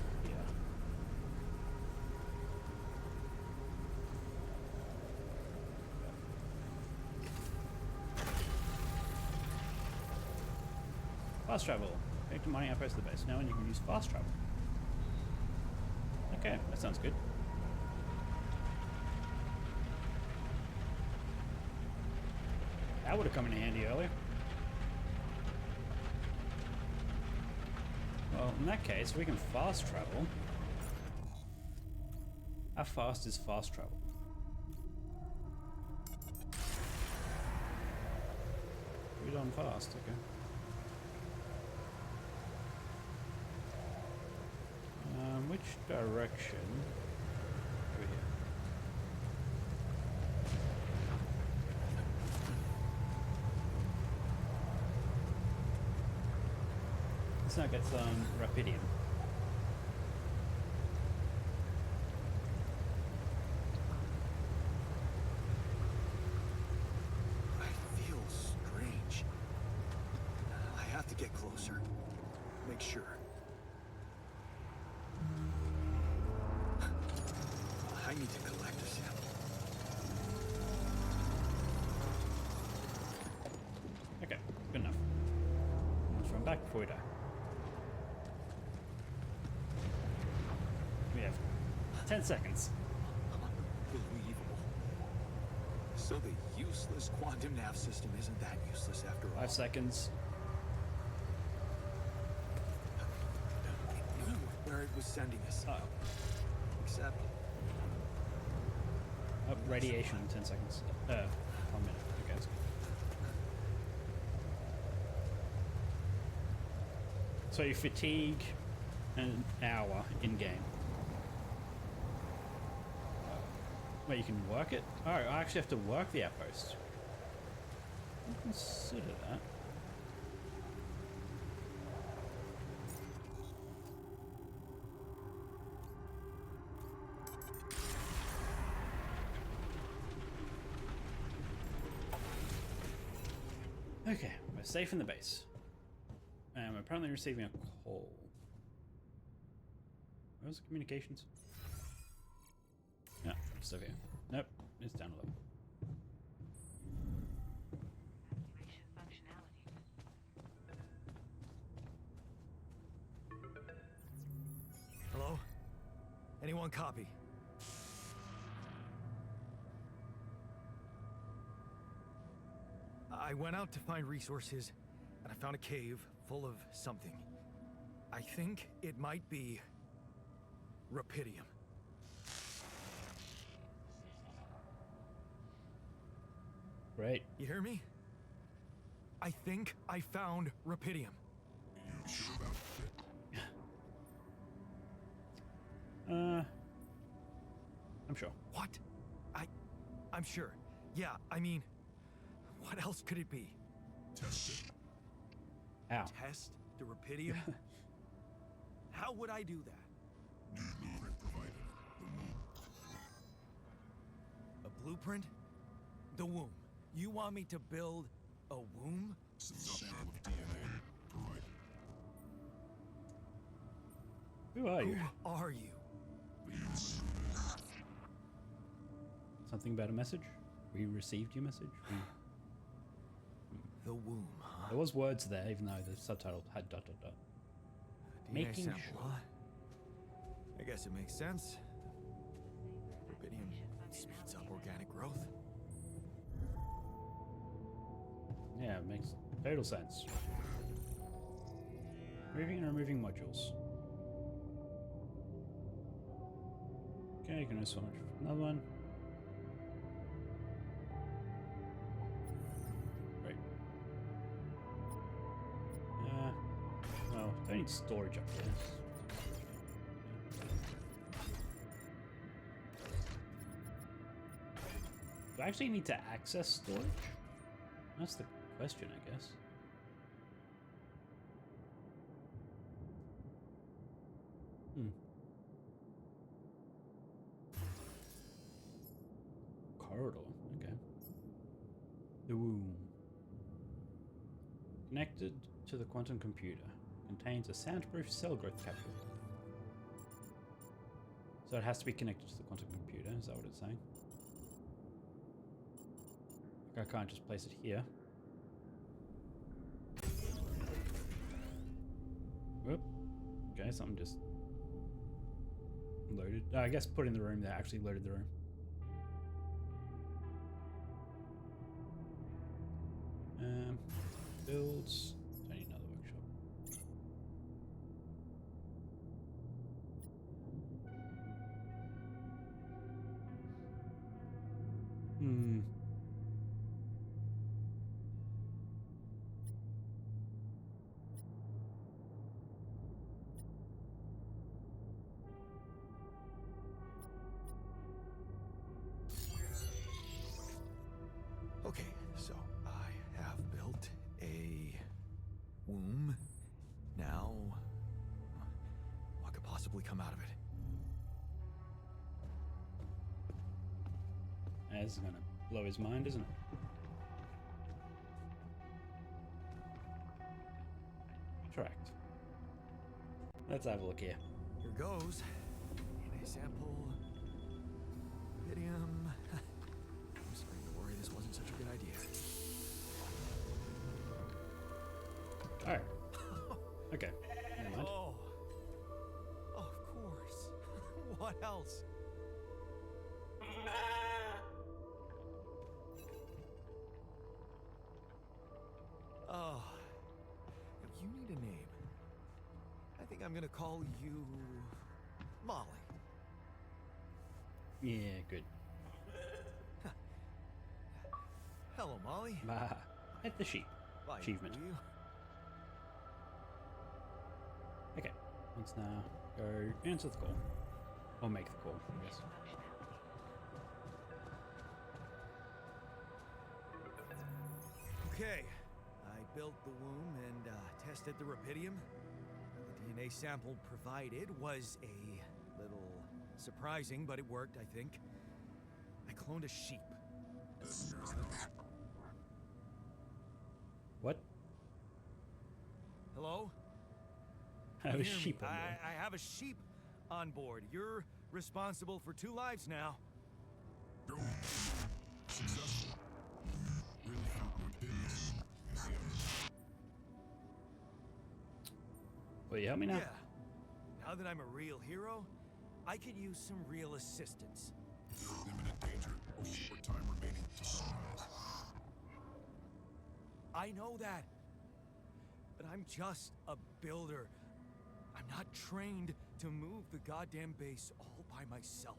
Fast travel. Connect to mining outpost to the base. Now you can use fast travel. Okay, that sounds good. That would have come in handy earlier. Well, in that case, we can fast travel. How fast is fast travel? Pretty darn fast, okay. Which direction? Over here. Let's now get some rapidium. I feel strange. I have to get closer. Make sure. I need to collect a sample. Okay, good enough. Let's run back before we die. We have 10 seconds. Unbelievable. So the useless quantum nav system isn't that useless after all. 5 seconds. It knew where it was sending us. Oh, Except radiation in 10 seconds. 1 minute. Okay, that's good. So you fatigue an hour in game. Wait, you can work it? Oh, I actually have to work the outpost. I'll consider that. Okay, we're safe in the base. I'm apparently receiving a call. Where's the communications? No, it's still here. Nope, it's down a level. Evacuation functionality. Hello? Anyone copy? I went out to find resources, and I found a cave full of something. I think it might be Rapidium. Great. You hear me? I think I found Rapidium. You sure about it? I'm sure. What? I'm sure. Yeah, I mean, what else could it be? Test it. Ow. Test the Rapidium? How would I do that? New blueprint provided. The womb. A blueprint? The womb. You want me to build a womb? Sample of DNA provided. Who are you? Who are you? Something about a message? We received your message? The womb, huh? There was words there, even though the subtitle had dot dot dot. DNA Making sample, sure. huh? I guess it makes sense. Rubidium speeds up organic growth. Yeah, it makes total sense. Moving and removing modules. Okay, you can also switch for another one. Great. No, don't need storage up here. Do I actually need to access storage? That's the question, I guess. Corridor, okay. The womb. Connected to the quantum computer. Contains a soundproof cell growth capsule. So it has to be connected to the quantum computer, is that what it's saying? Like I can't just place it here. Whoop. Okay, something just loaded. Oh, I guess put in the room that actually loaded the room. Builds. Don't need another workshop. Okay, so I have built a womb. Now, what could possibly come out of it? That's gonna blow his mind, isn't it? Correct. Let's have a look here. Here goes. DNA sample. Rubidium. I'm starting to worry this wasn't such a good idea. Oh. Okay. Never mind. Oh. Of course. What else? Oh. You need a name. I think I'm gonna call you Molly. Yeah, good. Hello, Molly. At the sheep. Bye, Achievement. will you? Okay. Let's now go answer the call. Or make the call, I guess. Okay. I built the womb and tested the Rapidium. The DNA sample provided was a little surprising, but it worked, I think. I cloned a sheep. What? Hello? I have You a hear me? sheep on there. I have a sheep on board. You're responsible for 2 lives now. Go. Successful. Really found what did this. Is the evidence. Will you help me now? Yeah. Now that I'm a real hero, I could use some real assistance. You're in imminent danger. With short time remaining to sunrise. I know that. But I'm just a builder. I'm not trained to move the goddamn base all by myself.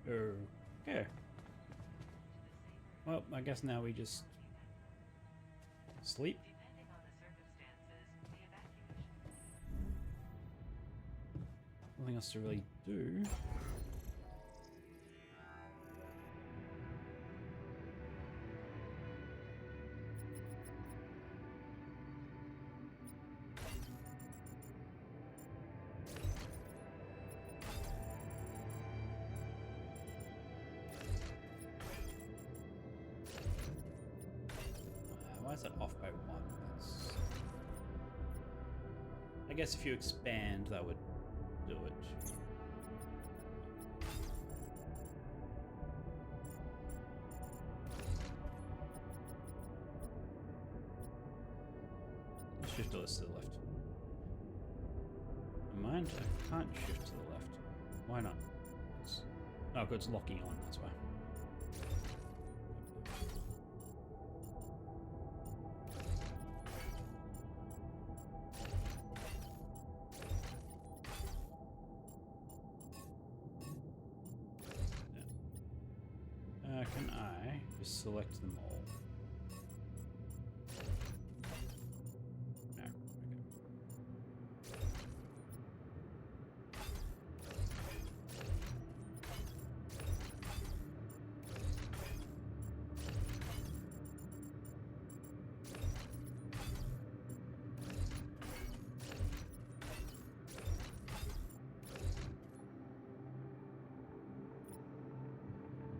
Okay. Well, I guess now we just sleep. Depending on the circumstances, the evacuation. Nothing else to really do. Why is that off by 1? That's... I guess if you expand, that would do it. Let's shift all this to the left. Never mind, I can't shift to the left. Why not? Oh, good, it's locking on, that's why. Can I just select them all?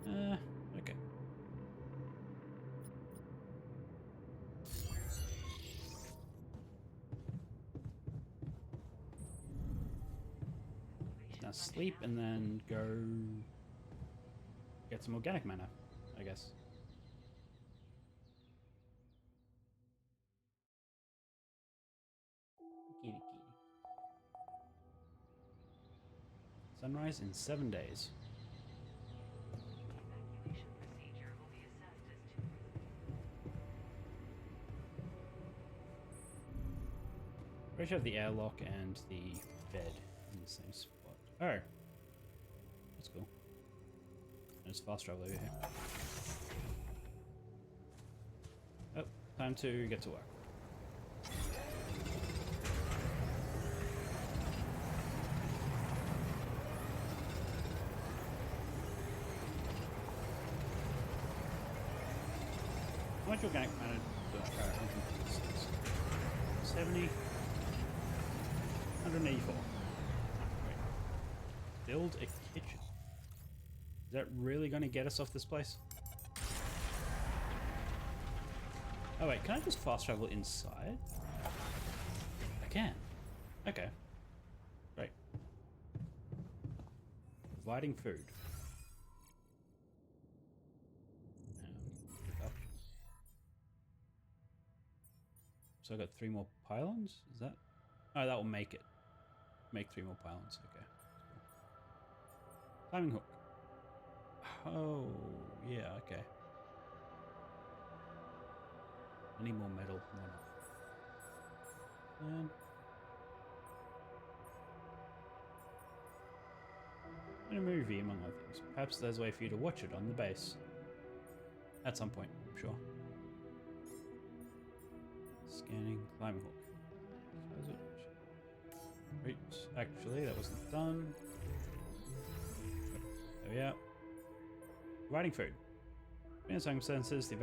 No. Okay. Okay. Now sleep and then go get some organic mana, I guess. Kitty kitty. Sunrise in 7 days. Evacuation procedure will be assessed as 2. We should have the airlock and the bed in the same spot. Oh, that's cool. There's fast travel over here. Oh, time to get to work. How much organic matter do I have? 70, 184. Wait. Build a kitchen. Is that really going to get us off this place? Oh wait, can I just fast travel inside? I can. Okay. Great. Providing food. So I got 3 more pylons? Is that? Oh, that will make it. Make 3 more pylons. Okay. Cool. Climbing hook. Oh, yeah, okay. I need more metal. Why not? And in a movie, among other things. Perhaps there's a way for you to watch it on the base. At some point, I'm sure. Scanning, climbing hook. So is it? Wait, actually, that wasn't done. There we are. Providing food. In circumstances, the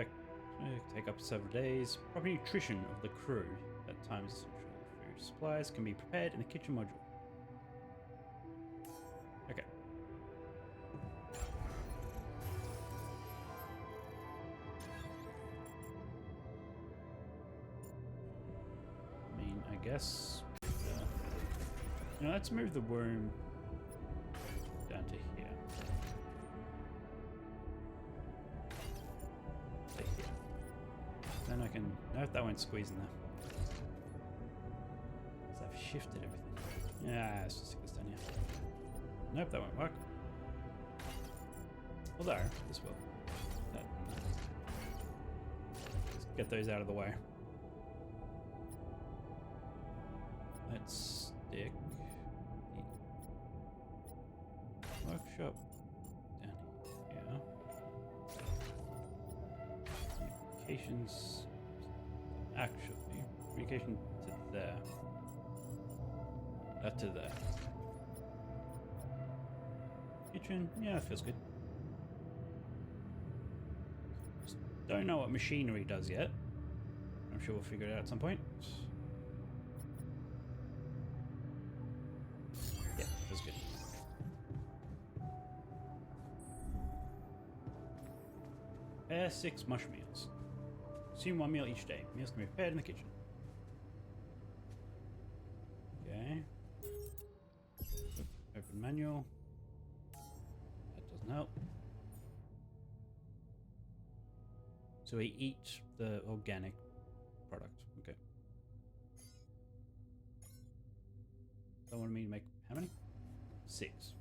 take up to several days. Proper nutrition of the crew. At times, food supplies can be prepared in the kitchen module. Okay. I guess. Now let's move the worm down to here. To here. Then I can. No, that won't squeeze in there. So I've shifted everything. Yeah, let's just stick this down here. Nope, that won't work. Although, this will. Let's get those out of the way. Let's stick the workshop down here. Communications. Actually, communication to there. To there. Kitchen, yeah, that feels good. Just don't know what machinery does yet. I'm sure we'll figure it out at some point. Yeah, feels good. Prepare 6 mush meals. Consume 1 meal each day. Meals can be prepared in the kitchen. Okay. Open manual. That doesn't help. So we eat the organic product. Okay. That wanted me to make how many? 6.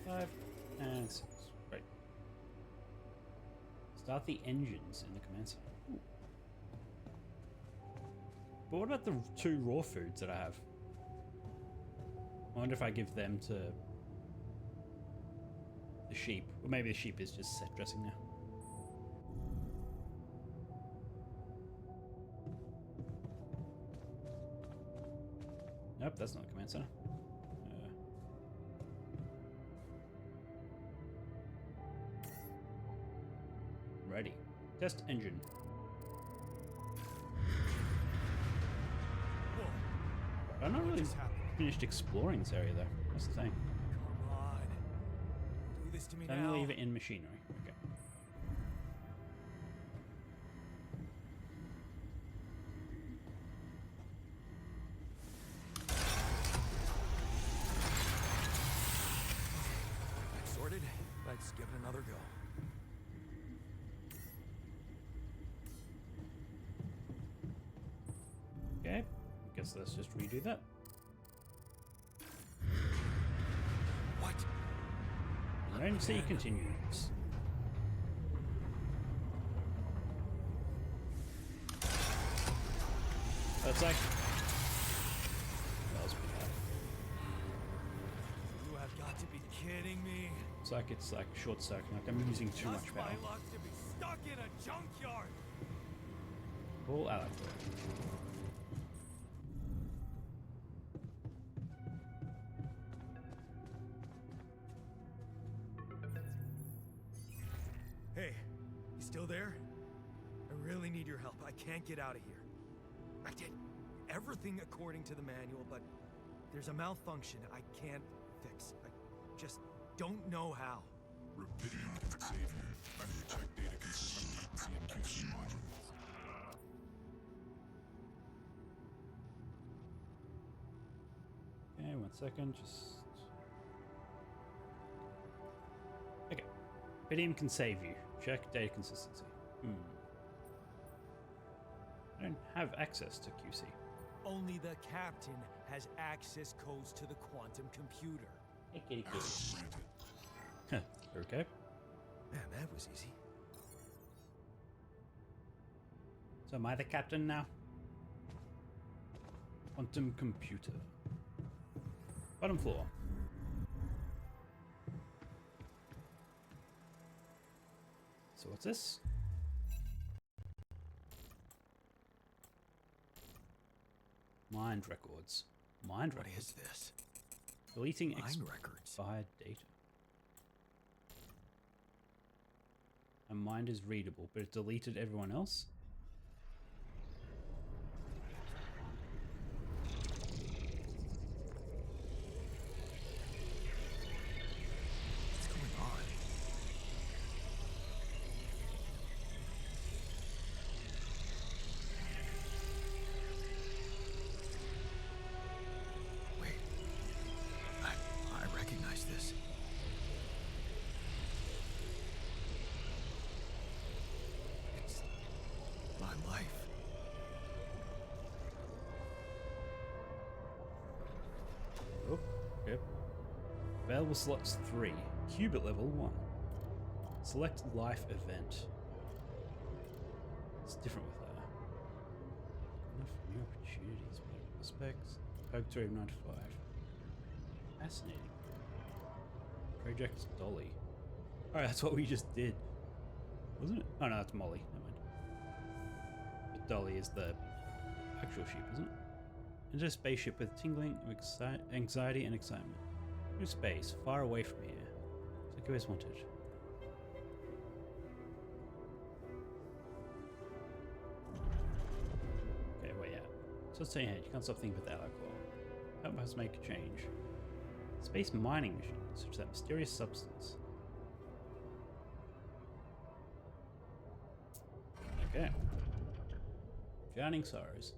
Four, 5 and 6. Right. Start the engines in the command center. Ooh. But what about the 2 raw foods that I have? I wonder if I give them to the sheep. Or maybe the sheep is just set dressing now. Nope, that's not the command center. Ready. Test engine. Whoa. I'm not What really just happened? finished exploring this area though. That's the thing. Come on. Do this to me Don't now. leave it in machinery. Okay. Sorted. Let's give it another go. Okay. Guess let's just redo that. What? Emergency continues. That's like. That was pretty bad. You have got to be kidding me. It's like a short circuit. Like I'm using too Just much power. my luck to be stuck in a junkyard. All out. Hey, you still there? I really need your help. I can't get out of here. I did everything according to the manual, but there's a malfunction I can't fix. I just don't know how. Repeating, Xavier. I need to check data consistency and QC modules. Okay, 1 second. Just. Okay. Pitium can save you. Check data consistency. I don't have access to QC. Only the captain has access codes to the quantum computer. Hey, kitty kitty. Granted. Okay. Man, that was easy. So am I the captain now? Quantum computer. Bottom floor. So what's this? Mind records. Mind What records. is this? Deleting Mind records. expired data. A mind is readable, but it deleted everyone else? Oh, yep. Available slots 3. Cube at level 1. Select life event. It's different with her. Enough new opportunities, better prospects. Purgatory of 9 to 5. Fascinating. Project Dolly. Alright, that's what we just did. Wasn't it? Oh no, that's Molly. Never mind. But Dolly is the actual sheep, isn't it? Enter a spaceship with tingling of anxiety and excitement. New space, far away from here. It's like you always wanted. Okay, wait, yeah. So stay ahead. You can't stop thinking about the alcohol. Help us make a change. Space mining machine, such that mysterious substance. Okay. Drowning sorrows.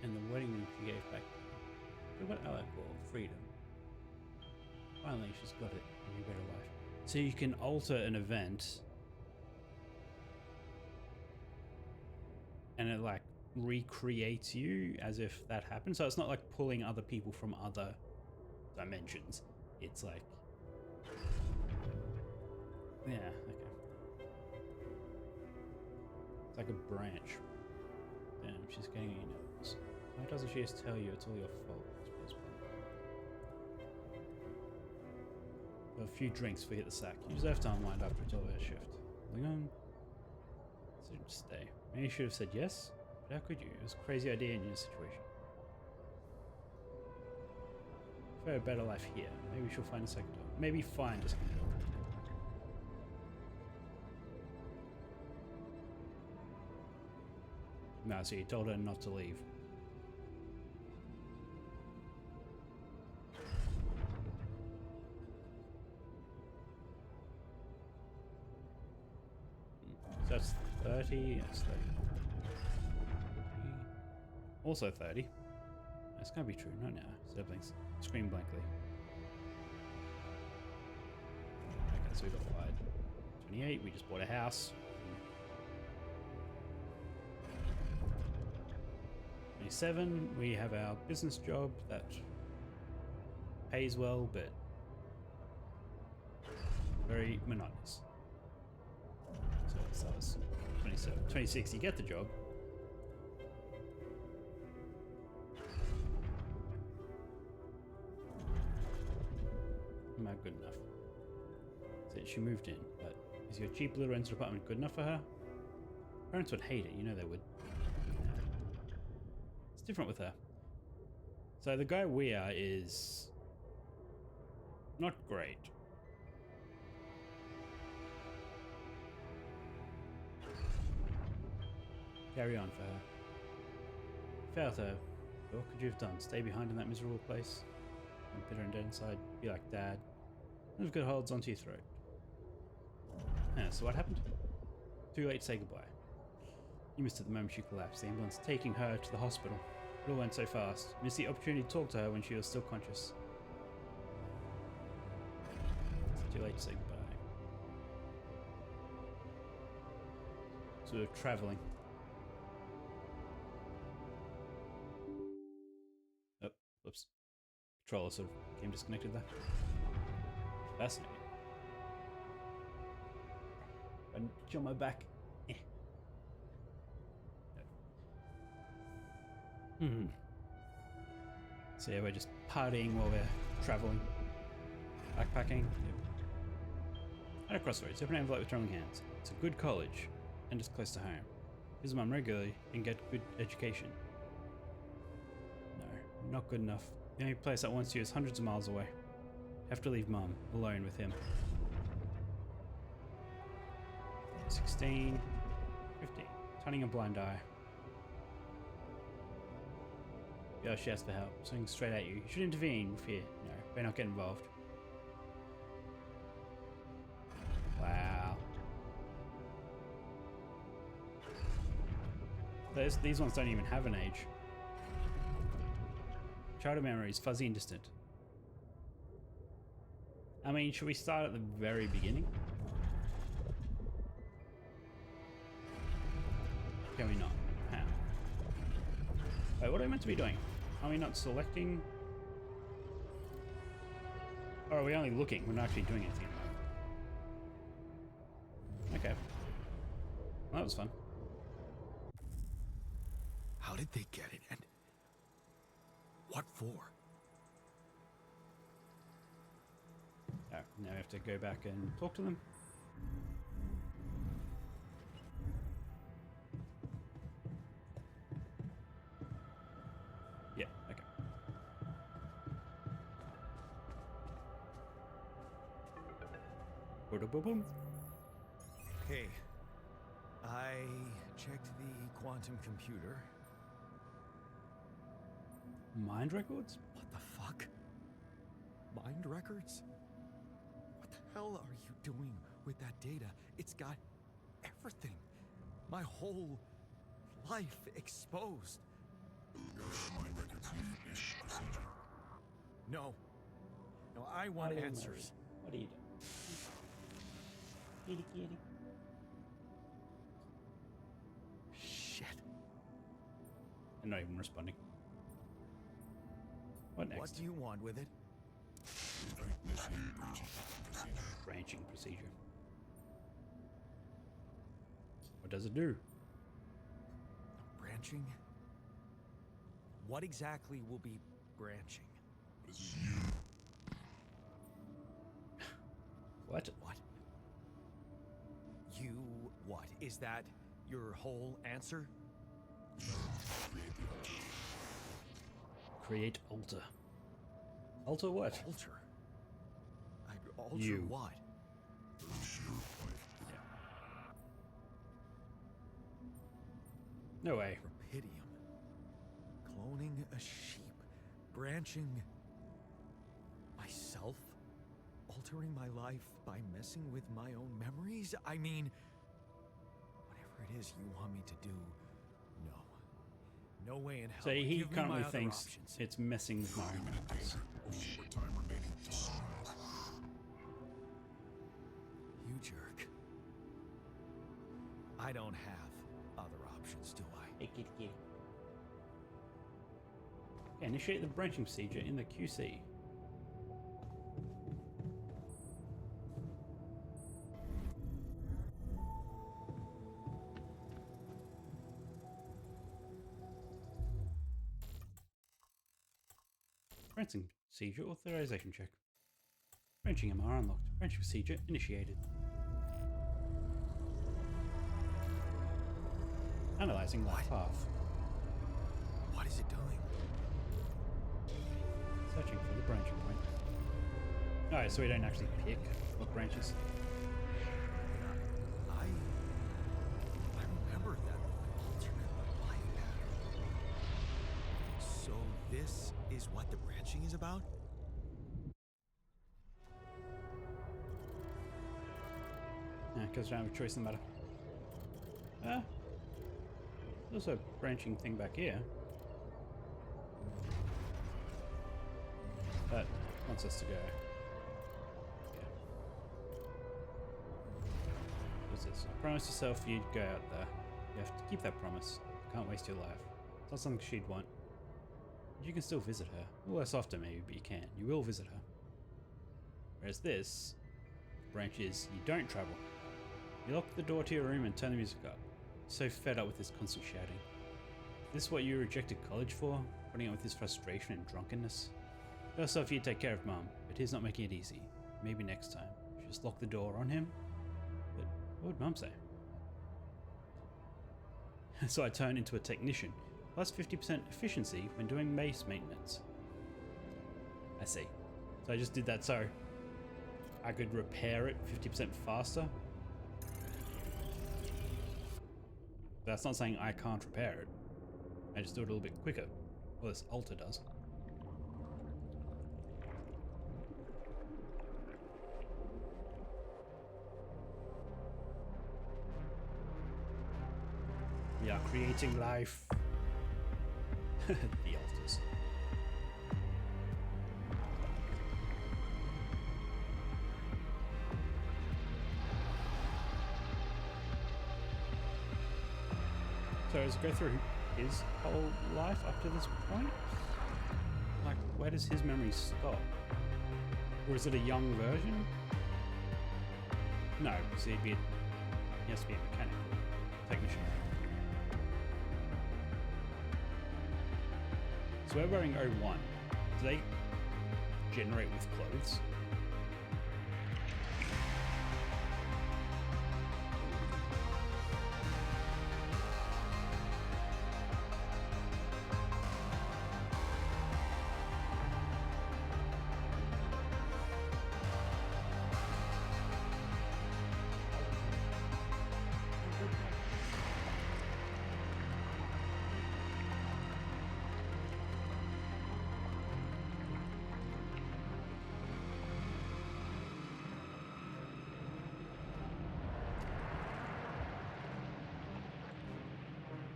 And the wedding ring she gave back. What about alcohol? Freedom. Finally, she's got it. A new better life. So you can alter an event. And it like recreates you as if that happened. So it's not like pulling other people from other dimensions. It's like... yeah, okay. It's like a branch. Damn, she's getting your nose. Why doesn't she just tell you it's all your fault? A few drinks, forget the sack. You deserve to unwind after a 12-hour shift. Moving on. So just stay. Maybe you should have said yes, but how could you? It was a crazy idea in your situation. For a better life here. Maybe she'll find a second door. Maybe find a second door. No, so you told her not to leave. So that's 30, that's 30. Also 30. This can't be true, not now. Siblings scream blankly. Okay, so we got wide. 28, we just bought a house. 27, we have our business job that pays well, but very monotonous. So that was 27. 26, you get the job. Not good enough. So she moved in, but is your cheap little rented apartment good enough for her? Parents would hate it, you know they would. It's different with her. So the guy we are is not great. Carry on for her. Failed her. What could you have done? Stay behind in that miserable place? And bitter and dead inside? Be like Dad? And have good holds onto your throat. Yeah, so what happened? Too late to say goodbye. You missed it the moment she collapsed. The ambulance taking her to the hospital. It all went so fast. You missed the opportunity to talk to her when she was still conscious. It's too late to say goodbye. So we're traveling. Oh, whoops. Controller sort of became disconnected there. Fascinating. And on my back. So yeah, we're just partying while we're traveling. Backpacking. Yep. At a crossroads, open envelope with trembling hands. It's a good college, and it's close to home. Visit Mum regularly and get good education. No, not good enough. The only place that wants you is hundreds of miles away. Have to leave Mum alone with him. 16, 15. Turning a blind eye. Yeah, she asked for help. Something straight at you. You should intervene with fear. No, better not get involved. Wow. These ones don't even have an age. Childhood memories, fuzzy and distant. I mean, should we start at the very beginning? Can we not? How? Wait, what are we meant to be doing? Are we not selecting? Or are we only looking? We're not actually doing anything at the moment. Okay. Well, that was fun. How did they get it, and what for? Oh, now we have to go back and talk to them. Yeah, okay. Boom. Okay. I checked the quantum computer. Mind records? What the fuck? Mind records? What the hell are you doing with that data? It's got everything. My whole life exposed. Mind records need ish procedure. No. No, I want answers. What are you doing? Kitty kitty. Shit. I'm not even responding. What next? What do you want with it? Initiate branching procedure. Branching procedure. What does it do? Branching? What exactly will be branching? This is you. What? What? You what? Is that your whole answer? Create alter. Alter what? Alter? Alter You. what? No way. Rapidium. Cloning a sheep. Branching myself? Altering my life by messing with my own memories? I mean, whatever it is you want me to do, no. No way in hell. So he Give me currently my other thinks options. it's messing with my memories. Only what time remaining to sunrise. You jerk. I don't have other options, do I? Hey, kitty kitty. Initiate the branching procedure in the QC. Branching procedure authorization check. Branching MR unlocked. Branching procedure initiated. Analyzing life path. What is it doing? Searching for the branching point. Alright, so we don't actually pick what branches. I remember that alternate life pattern. So this is what the branching is about? Yeah, because I don't have a choice in the matter. There's a branching thing back here. That wants us to go. Yeah. What's this? Promise yourself you'd go out there. You have to keep that promise. Can't waste your life. It's not something she'd want. But you can still visit her. Less often maybe, but you can. You will visit her. Whereas this branch is you don't travel. You lock the door to your room and turn the music up. So fed up with this constant shouting. Is this what you rejected college for? Putting up with this frustration and drunkenness? Tell yourself you'd take care of Mum, but he's not making it easy. Maybe next time. Just lock the door on him? But what would Mum say? So I turn into a technician, plus 50% efficiency when doing base maintenance. I see. So I just did that so I could repair it 50% faster? That's not saying I can't repair it. I just do it a little bit quicker. Well, this altar does. We are creating life. The altars. So let's go through his whole life up to this point. like, where does his memory stop? Or is it a young version? No, because he has to be a mechanical technician. So we're wearing 01. Do they generate with clothes?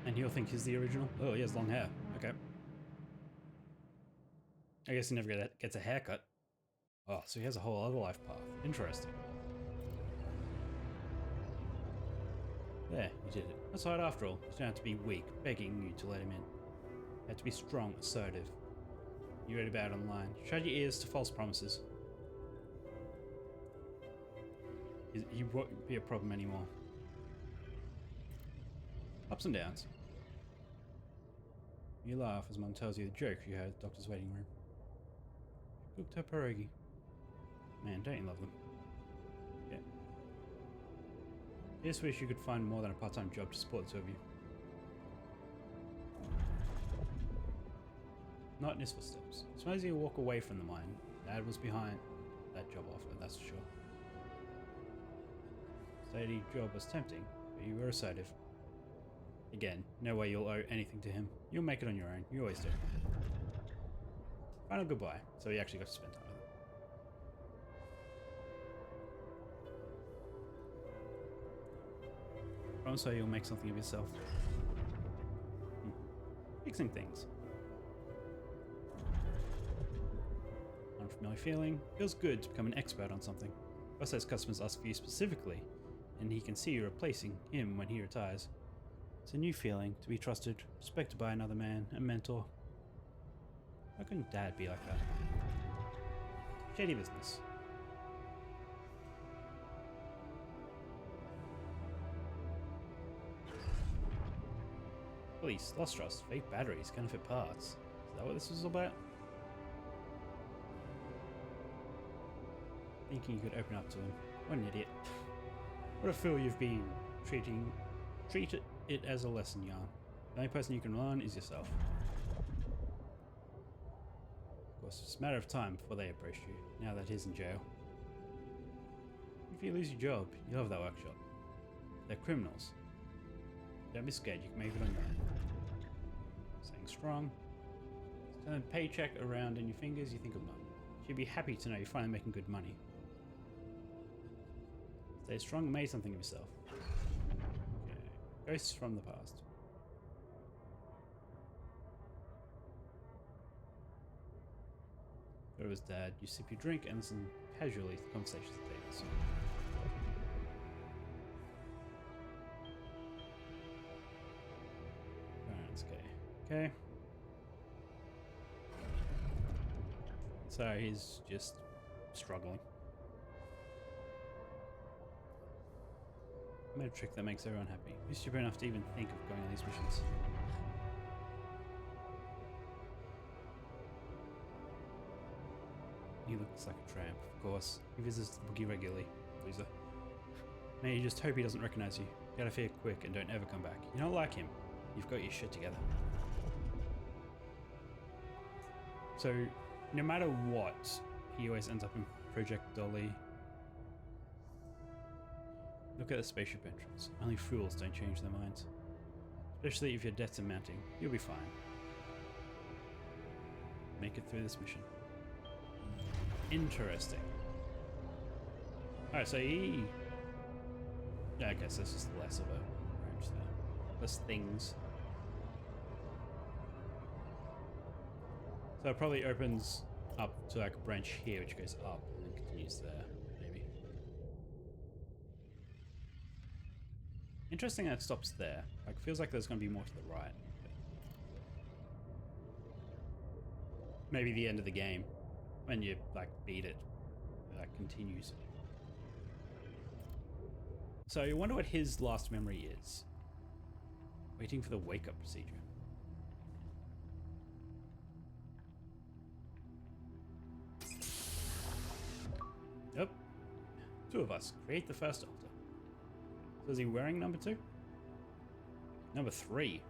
And he'll think he's the original. Oh, he has long hair. Okay. I guess he never gets a haircut. Oh, so he has a whole other life path. Interesting. There, you did it. That's right after all. You don't have to be weak, begging you to let him in. You have to be strong, assertive. You read about it online. Shut your ears to false promises. He won't be a problem anymore. Ups and downs. You laugh as Mum tells you the joke you heard at the doctor's waiting room. Cooked her pierogi. Man, don't you love them? Yeah. I just wish you could find more than a part-time job to support the two of you. Not in his footsteps. As soon as you walk away from the mine, Dad was behind that job offer, that's for sure. Steady job was tempting, but you were assertive. Again, no way you'll owe anything to him. You'll make it on your own. You always do. Final goodbye. So he actually got to spend time with him. Promise her you'll make something of yourself. Fixing things. Unfamiliar feeling. Feels good to become an expert on something. Boss says customers ask for you specifically, and he can see you replacing him when he retires. It's a new feeling to be trusted, respected by another man, a mentor. How can Dad be like that? Shady business. Police, lost trust, fake batteries, counterfeit parts. Is that what this was all about? Thinking you could open up to him. What an idiot. What a fool you've been. Treat it as a lesson, Yarn. The only person you can rely on is yourself. Of course, it's a matter of time before they approach you, now that he's in jail. If you lose your job, you'll have that workshop. They're criminals. Don't be scared, you can make it on your own. Staying strong. Turn a paycheck around in your fingers, you think of Mum. She'd be happy to know you're finally making good money. Stay strong and make something of yourself. Ghosts from the past. Go to his dad. You sip your drink and listen casually to the conversations of things. Okay. So he's just struggling. I made a trick that makes everyone happy. You're stupid enough to even think of going on these missions. He looks like a tramp, of course. He visits the boogie regularly. Loser. May you just hope he doesn't recognize you. Get out of here quick and don't ever come back. You're not like him. You've got your shit together. So, no matter what, he always ends up in Project Dolly. Look at the spaceship entrance. Only fools don't change their minds. Especially if your debts are mounting. You'll be fine. Make it through this mission. Interesting. Alright, so he... Yeah, I guess that's just less of a range there. Less things. So it probably opens up to like a branch here which goes up and then continues there, maybe. Interesting that it stops there. Like, feels like there's going to be more to the right. But maybe the end of the game when you like beat it. That continues. So you wonder what his last memory is. Waiting for the wake-up procedure. Yep. Two of us. Create the first altar. So is he wearing number 2? Number 3.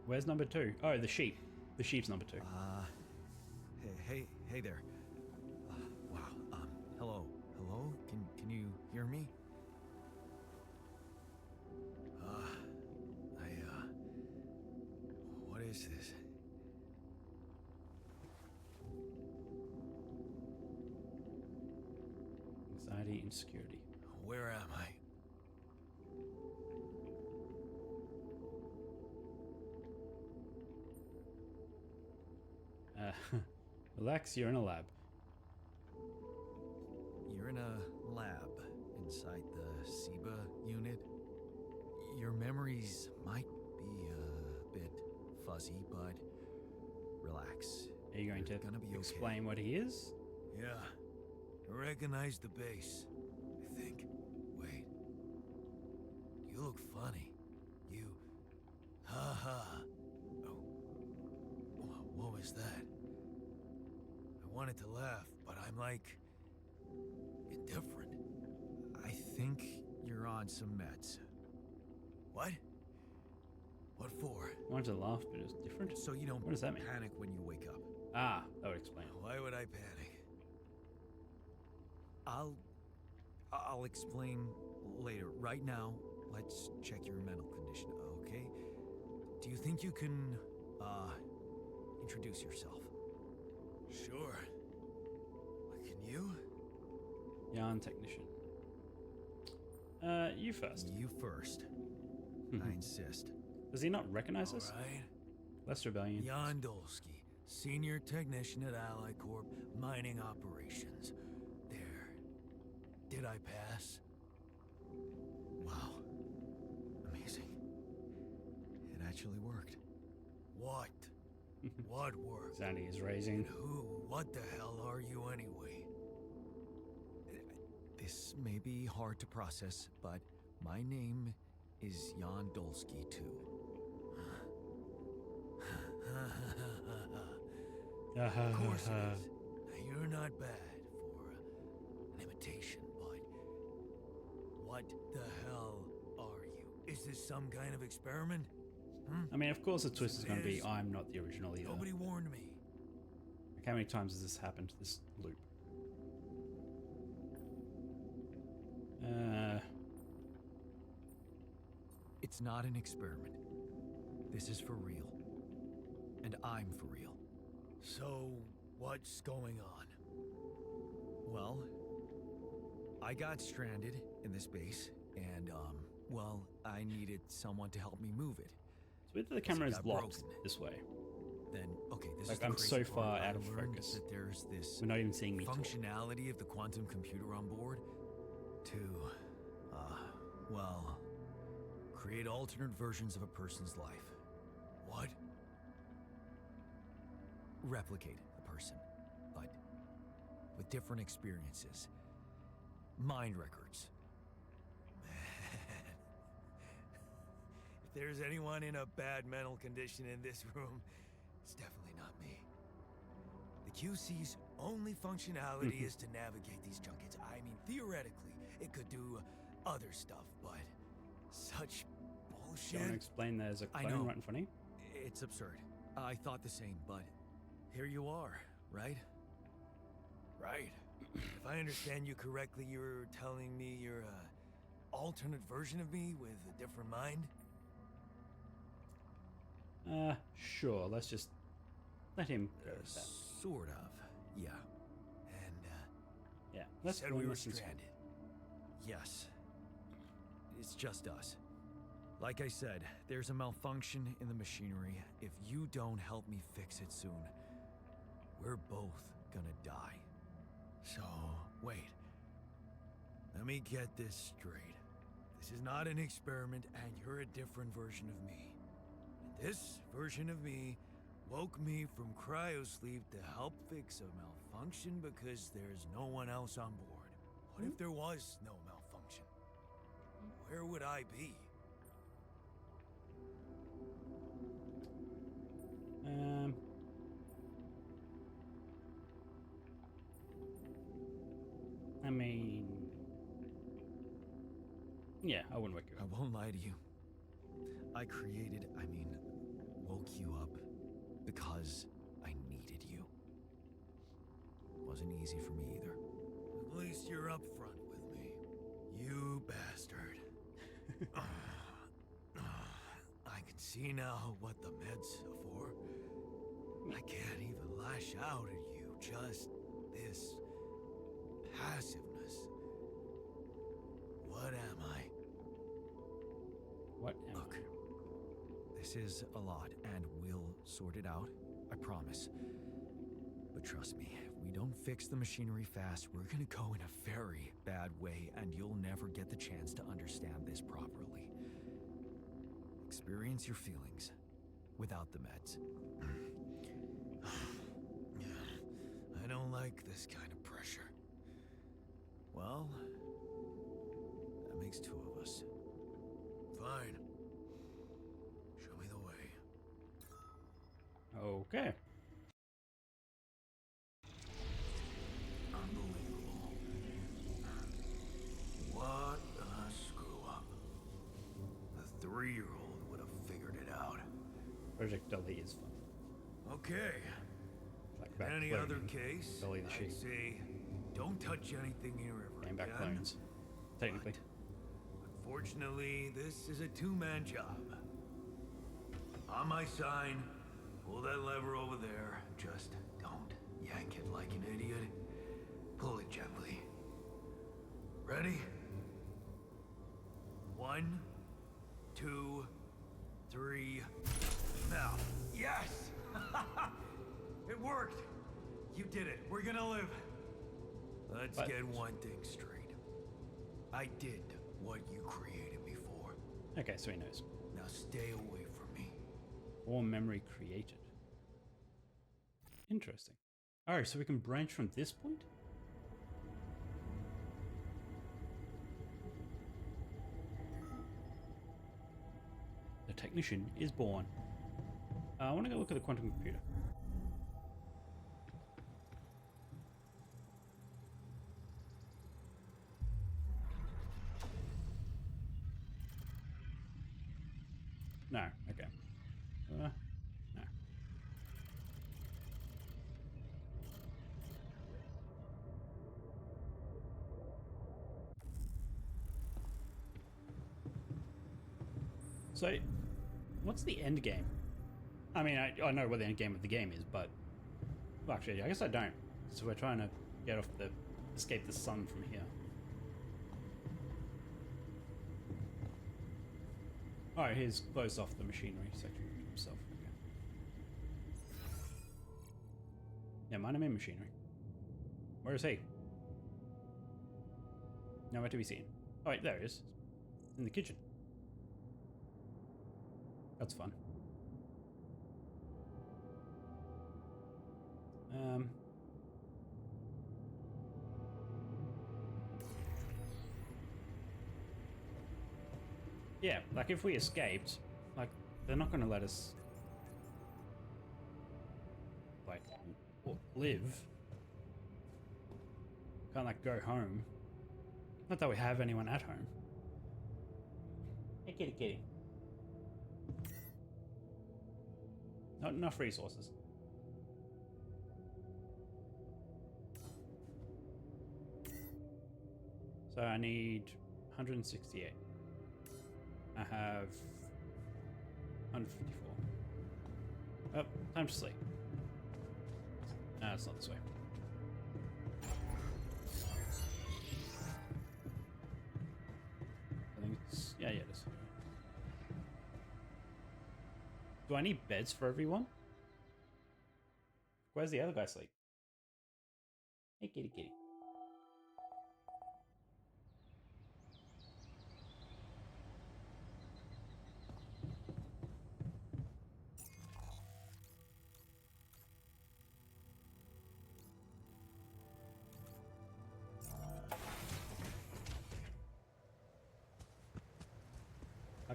Where's number 2? Oh, the sheep. The sheep's number 2. Hey there. Wow. Hello. Can you hear me? What is this? Anxiety, insecurity. Where am I? Relax, you're in a lab. You're in a lab inside the SIBA unit. Your memories might be a bit fuzzy, but relax. Are you going to Gonna be explain what he is? Yeah. I recognize the base, I think. Wait. You look funny. You... Ha. Oh. What was that? I wanted to laugh, but I'm like... indifferent. I think you're on some meds. What? What for? I wanted to laugh, but it was different. So you don't What does that mean? panic when you wake up. Ah, that would explain. Why would I panic? I'll explain later. Right now, let's check your mental condition, okay? Do you think you can, introduce yourself? Sure. Can you? Yarn technician. You first. You first. I insist. Does he not recognize us? Alright. Less rebellion. Jan Dolsky, Senior Technician at Ally Corp, Mining Operations. There. Did I pass? Wow. Amazing. It actually worked. What? What worked? Sandy is raising. Who? What the hell are you anyway? This may be hard to process, but my name is Jan Dolsky too. Of course it is. Now, you're not bad for an imitation, but what the hell are you? Is this some kind of experiment? I mean, of course the twist is going to be Yes. I'm not the original either. Nobody warned me. Like, how many times has this happened, this loop? It's not an experiment. This is for real. And I'm for real. So, what's going on? Well, I got stranded in this base, and, well, I needed someone to help me move it. It's weird that the camera is got locked broken. this way. Then, okay, this Like, is the I'm crazy so part. far I out of learned focus. that there's this We're not even seeing me talk. functionality of the quantum computer on board to, well, create alternate versions of a person's life. What? Replicate a person, but with different experiences. Mind records. If there's anyone in a bad mental condition in this room, it's definitely not me. The QC's only functionality is to navigate these junkets. I mean, theoretically, it could do other stuff, but such Do you bullshit. want to explain there's a I clone know. right in front of you? It's absurd. I thought the same, but here you are, right? Right. If I understand you correctly, you're telling me you're a alternate version of me with a different mind? Sure. Let's just let him go with that. Sort of, yeah. And, Yeah. you Let's said we were listen to- stranded. Yes. It's just us. Like I said, there's a malfunction in the machinery. If you don't help me fix it soon, we're both gonna die. So, wait. Let me get this straight. This is not an experiment, and you're a different version of me. And this version of me woke me from cryosleep to help fix a malfunction because there's no one else on board. What if there was no malfunction? Where would I be? I mean, yeah, I wouldn't wake you I up. won't lie to you. Woke you up because I needed you. Wasn't easy for me either. At least you're up front with me. You bastard. I can see now what the meds are for. I can't even lash out at you. Just this passiveness. What am I? What? Look, this is a lot, and we'll sort it out, I promise. But trust me, if we don't fix the machinery fast, we're gonna go in a very bad way, and you'll never get the chance to understand this properly. Experience your feelings without the meds. I don't like this kind of pressure. Well, that makes two of us. Fine. Show me the way. Okay. Unbelievable. What a screw up. The 3-year-old would have figured it out. Project Dolly is fun. Okay. Like In back any cloning. other case, Dolly the I'd sheep. say don't touch anything here ever Came back again. clones. Technically. Unfortunately, this is a 2-man job. On my sign, pull that lever over there. Just don't yank it like an idiot. Pull it gently. Ready? 1, 2, 3. Now. Yes! It worked! You did it. We're gonna live. Let's But- get one thing straight. I did what you created me for. Okay, so he knows. Now stay away from me. Or memory created. Interesting. Oh, so we can branch from this point? The technician is born. I want to go look at the quantum computer. No, okay. No. So, what's the end game? I mean, I know what the end game of the game is, but... Well, actually, I guess I don't. So we're trying to get off the... escape the sun from here. Oh, he's closed off the machinery section himself. Okay. Yeah, mind him in machinery. Where is he? Nowhere to be seen. Oh wait, there he is. In the kitchen. That's fun. Yeah, like if we escaped, like they're not going to let us like live. Can't like go home. Not that we have anyone at home. Hey, kitty, kitty. Not enough resources. So I need 168. I have 154. Oh, time to sleep. No, it's not this way. I think it's... Yeah, it is. Do I need beds for everyone? Where's the other guy sleep? Hey, kitty, kitty.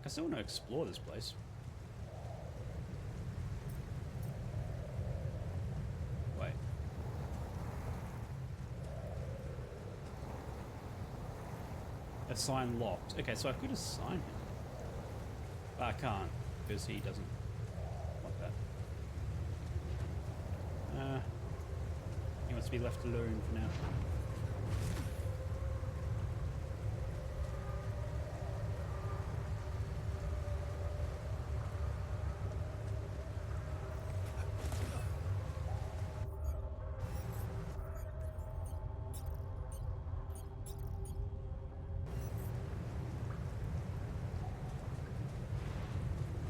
Like, I still want to explore this place. Wait. Assign locked. Okay, so I could assign him. But I can't, because he doesn't want that. He wants to be left alone for now.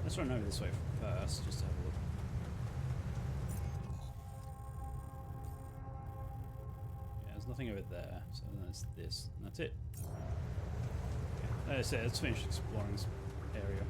Let's run over this way first, just to have a look. Yeah, there's nothing over there, so then it's this, and that's it. Okay. As I said, let's finish exploring this area.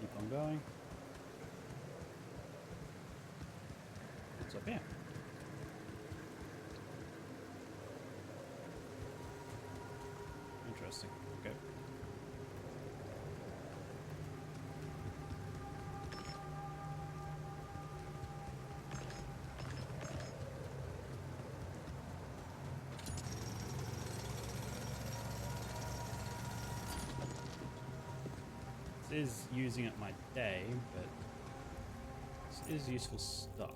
Keep on going. What's up here? Interesting. Okay. This is using up my day, but this is useful stuff.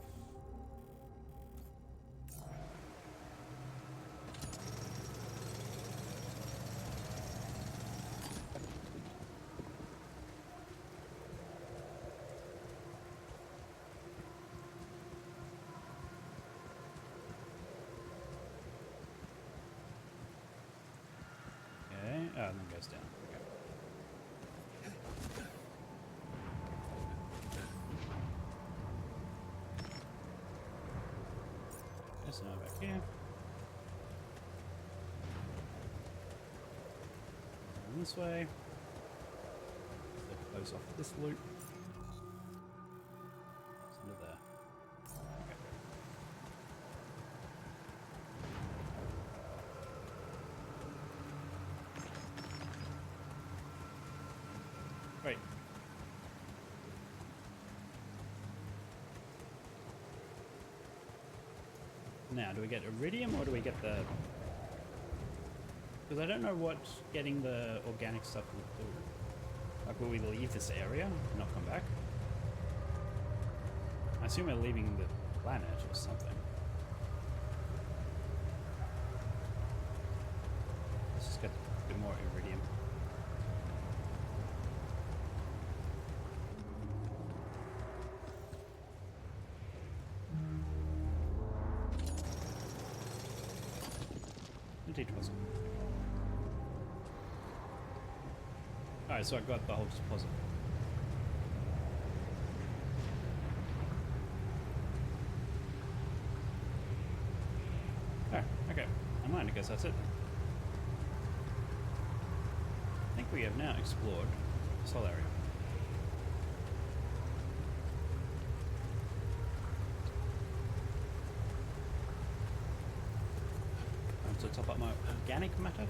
Okay, oh, and then it goes down. Okay. So now back here. And this way. So close off this loop. It's under there. Okay. Right. Now, do we get iridium or do we get the... Because I don't know what getting the organic stuff will do. Like, will we leave this area and not come back? I assume we're leaving the planet or something. Let's just get a bit more iridium. Vintage puzzle. Alright, so I got the whole deposit. Oh, okay. Never mind, I guess that's it then. I think we have now explored this whole area. To top up my organic matter.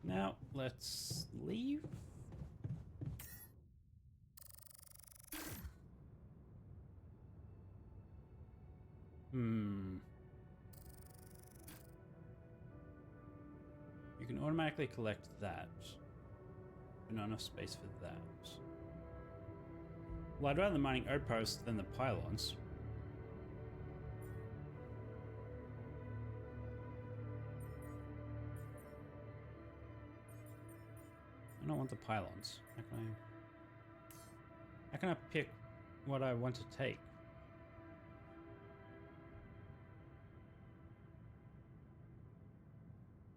Now, let's leave. can automatically collect that. But not enough space for that. Well, I'd rather the mining outposts than the pylons. I don't want the pylons. How can I pick what I want to take?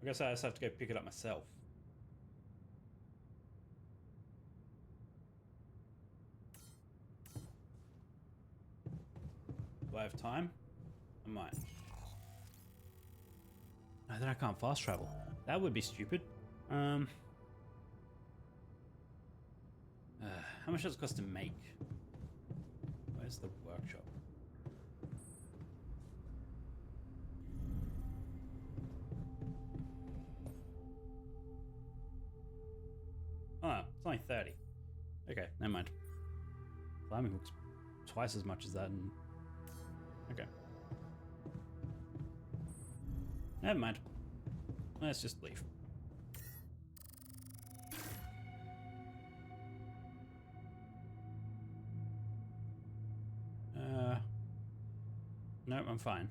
I guess I just have to go pick it up myself. Do I have time? I might. No, then I can't fast travel. That would be stupid. How much does it cost to make? Where's the workshop? Oh, it's only 30. Okay, never mind. Climbing hook's twice as much as that, and okay. Never mind. Let's just leave. No, I'm fine.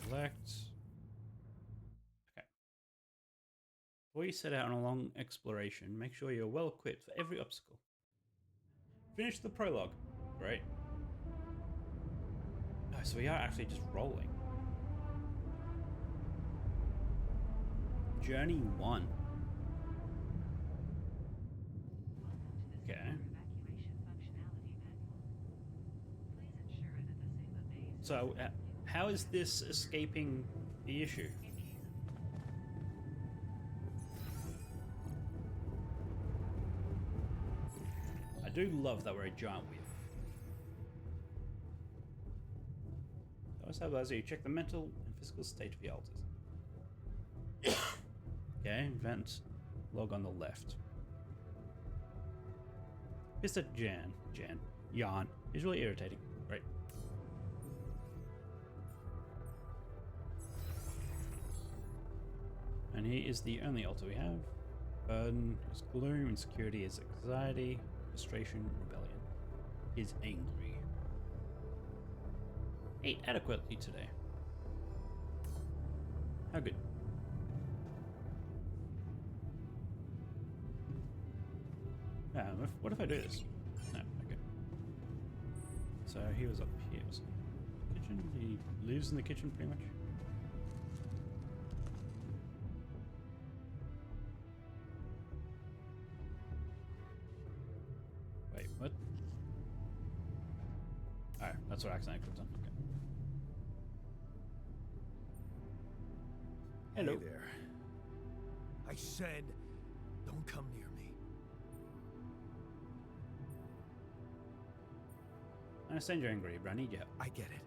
Select. Okay. Before you set out on a long exploration, make sure you're well equipped for every obstacle. Finish the prologue. Great. Oh, so we are actually just rolling. Journey 1. Okay. Evacuation functionality manual. Please ensure that the Sigma base So, how is this escaping the issue? in case of I do love that we're a giant wheel. Also allows you to check the mental and physical state of the alters. Okay, vent log on the left. Mr. Jan is really irritating. Right. And he is the only alter we have. Burden is gloom, insecurity is anxiety, frustration, rebellion. Is angry. Ate adequately today. How good. What if I do this? No, okay. So he was up here. Was he kitchen? He lives in the kitchen pretty much. Wait, what? Alright, that's what accident I clicked on. Okay. Hello. Hey there. I said, don't come near me. I understand you're angry, but I need your help. I get it.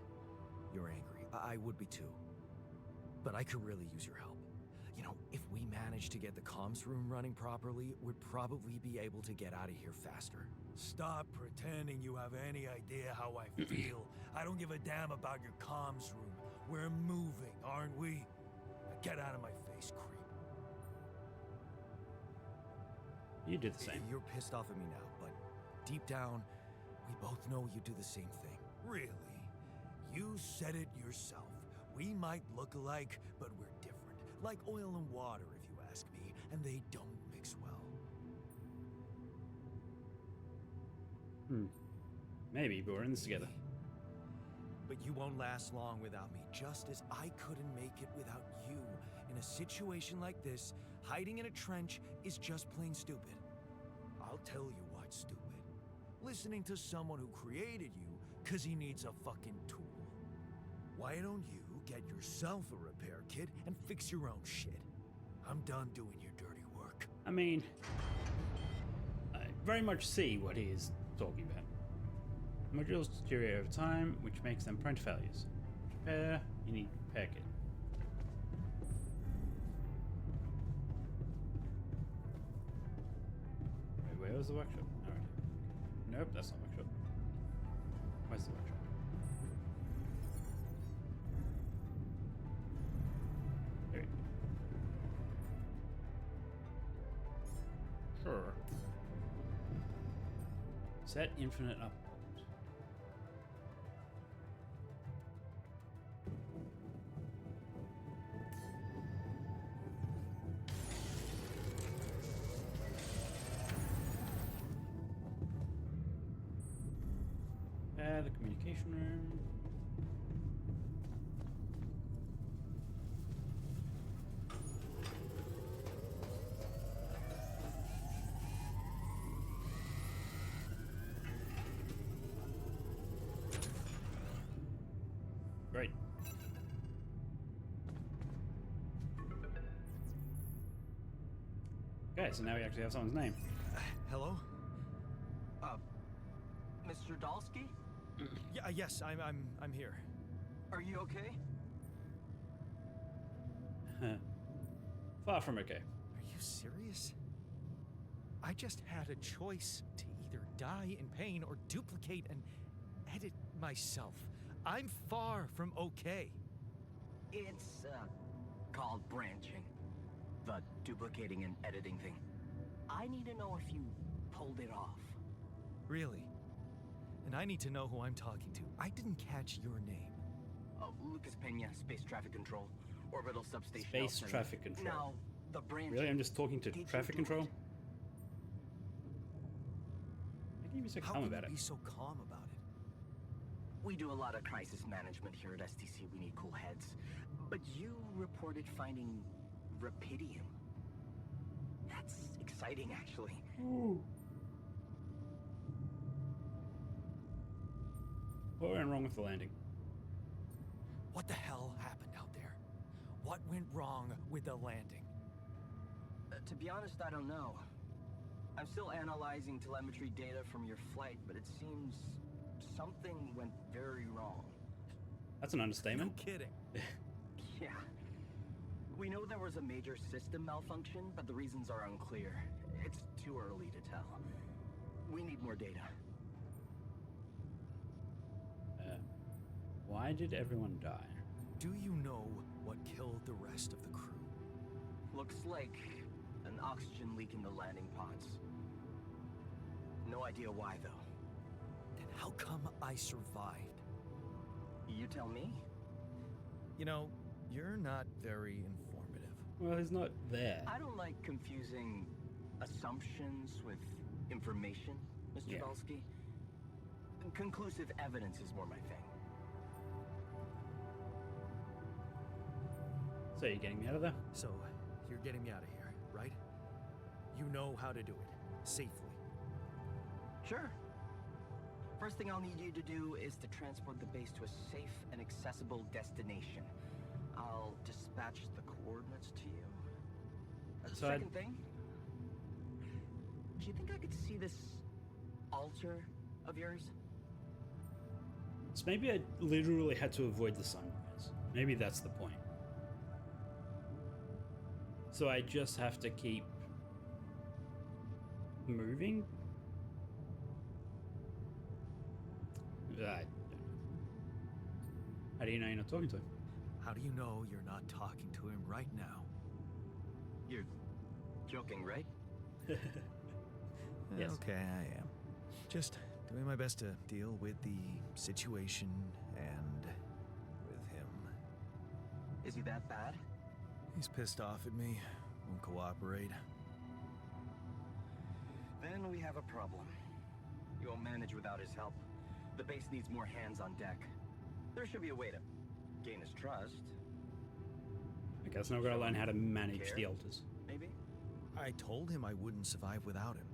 You're angry. I would be too. But I could really use your help. You know, if we manage to get the comms room running properly, we'd probably be able to get out of here faster. Stop pretending you have any idea how I feel. I don't give a damn about your comms room. We're moving, aren't we? Now get out of my face, creep. You did the same. You're pissed off at me now, but deep down, we both know you do the same thing. Really? You said it yourself. We might look alike, but we're different. Like oil and water, if you ask me, and they don't mix well. Maybe, but we're in this together. But you won't last long without me, just as I couldn't make it without you. In a situation like this, hiding in a trench is just plain stupid. I'll tell you what's stupid. Listening to someone who created you because he needs a fucking tool. Why don't you get yourself a repair kit and fix your own shit? I'm done doing your dirty work. I mean, I very much see what he is talking about. Modules deteriorate over time, which makes them prone to failures. Repair, you need repair kit. Wait, where was the workshop? Alright. Nope, that's not workshop. Where's the workshop? There we go. Sure. Set infinite upload. The communication room. Great. Okay, so now we actually have someone's name. Hello? Mr. Dalsky? Yeah, yes, I'm here. Are you okay? Far from okay. Are you serious? I just had a choice to either die in pain or duplicate and edit myself. I'm far from okay. It's, called branching. The duplicating and editing thing. I need to know if you pulled it off. Really? And I need to know who I'm talking to. I didn't catch your name. Lucas Pena, Space Traffic Control, Orbital Substation Space L7. Traffic Control. Now, the branching... Really? I'm just talking to Did you traffic do control? it? How can you be so How calm can about you it? be so calm about it? We do a lot of crisis management here at STC. We need cool heads. But you reported finding Rapidium. That's exciting, actually. What went wrong with the landing? What the hell happened out there? What went wrong with the landing? To be honest, I don't know. I'm still analyzing telemetry data from your flight, but it seems something went very wrong. That's an No understatement. kidding. Yeah. We know there was a major system malfunction, but the reasons are unclear. It's too early to tell. We need more data. Why did everyone die? Do you know what killed the rest of the crew? Looks like an oxygen leak in the landing pods. No idea why, though. Then how come I survived? You tell me? You know, you're not very informative. Well, he's not there. I don't like confusing assumptions with information, Mr. Yeah. Dalsky. Conclusive evidence is more my thing. So you're getting me out of there? So, you're getting me out of here, right? You know how to do it. Safely. Sure. First thing I'll need you to do is to transport the base to a safe and accessible destination. I'll dispatch the coordinates to you. So Second thing, do you think I could see this altar of yours? So maybe I literally had to avoid the sunrise. Maybe that's the point. So I just have to keep moving? I don't know. How do you know you're not talking to him? How do you know you're not talking to him right now? You're joking, right? Yes. Okay, I am. Just doing my best to deal with the situation and with him. Is he that bad? He's pissed off at me, won't cooperate. Then we have a problem. You won't manage without his help. The base needs more hands on deck. There should be a way to gain his trust, I guess now I've got to learn how to manage the altars. maybe? I told him I wouldn't survive without him.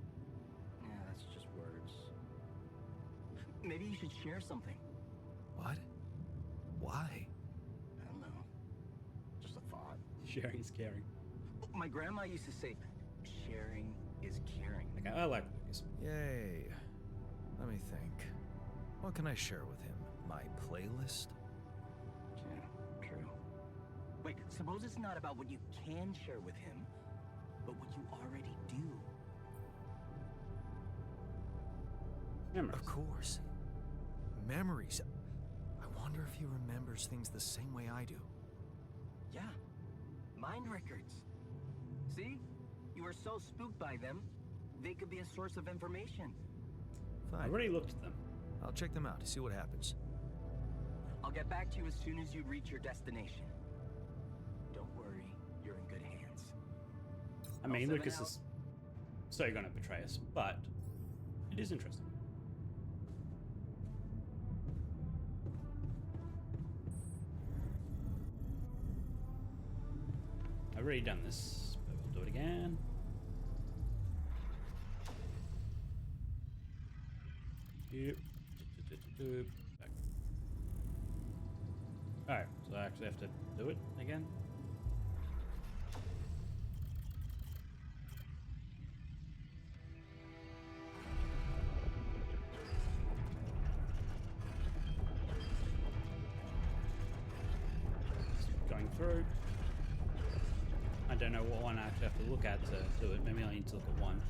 Yeah, that's just words. Maybe you should share something. What? Why? I don't know. Just a thought. Sharing is caring. My grandma used to say, sharing is caring. Okay, I like Lucas. Yay. Let me think. What can I share with him? My playlist? Yeah, true. Wait, suppose it's not about what you can share with him, but what you already do. Memories. Of course. Memories. I wonder if he remembers things the same way I do. Yeah, mind records. See? You were so spooked by them, They could be a source of information. I Fine. already looked at them. I'll check them out, see what happens. I'll get back to you as soon as you reach your destination. Don't worry, you're in good hands. I mean, L7 Lucas out. is so going to betray us, but it is interesting. I've already done this, but we'll do it again. Yep. Back. Alright, so I actually have to do it again. Going through. I don't know what one I actually have to look at to do it. Maybe I need to look at one.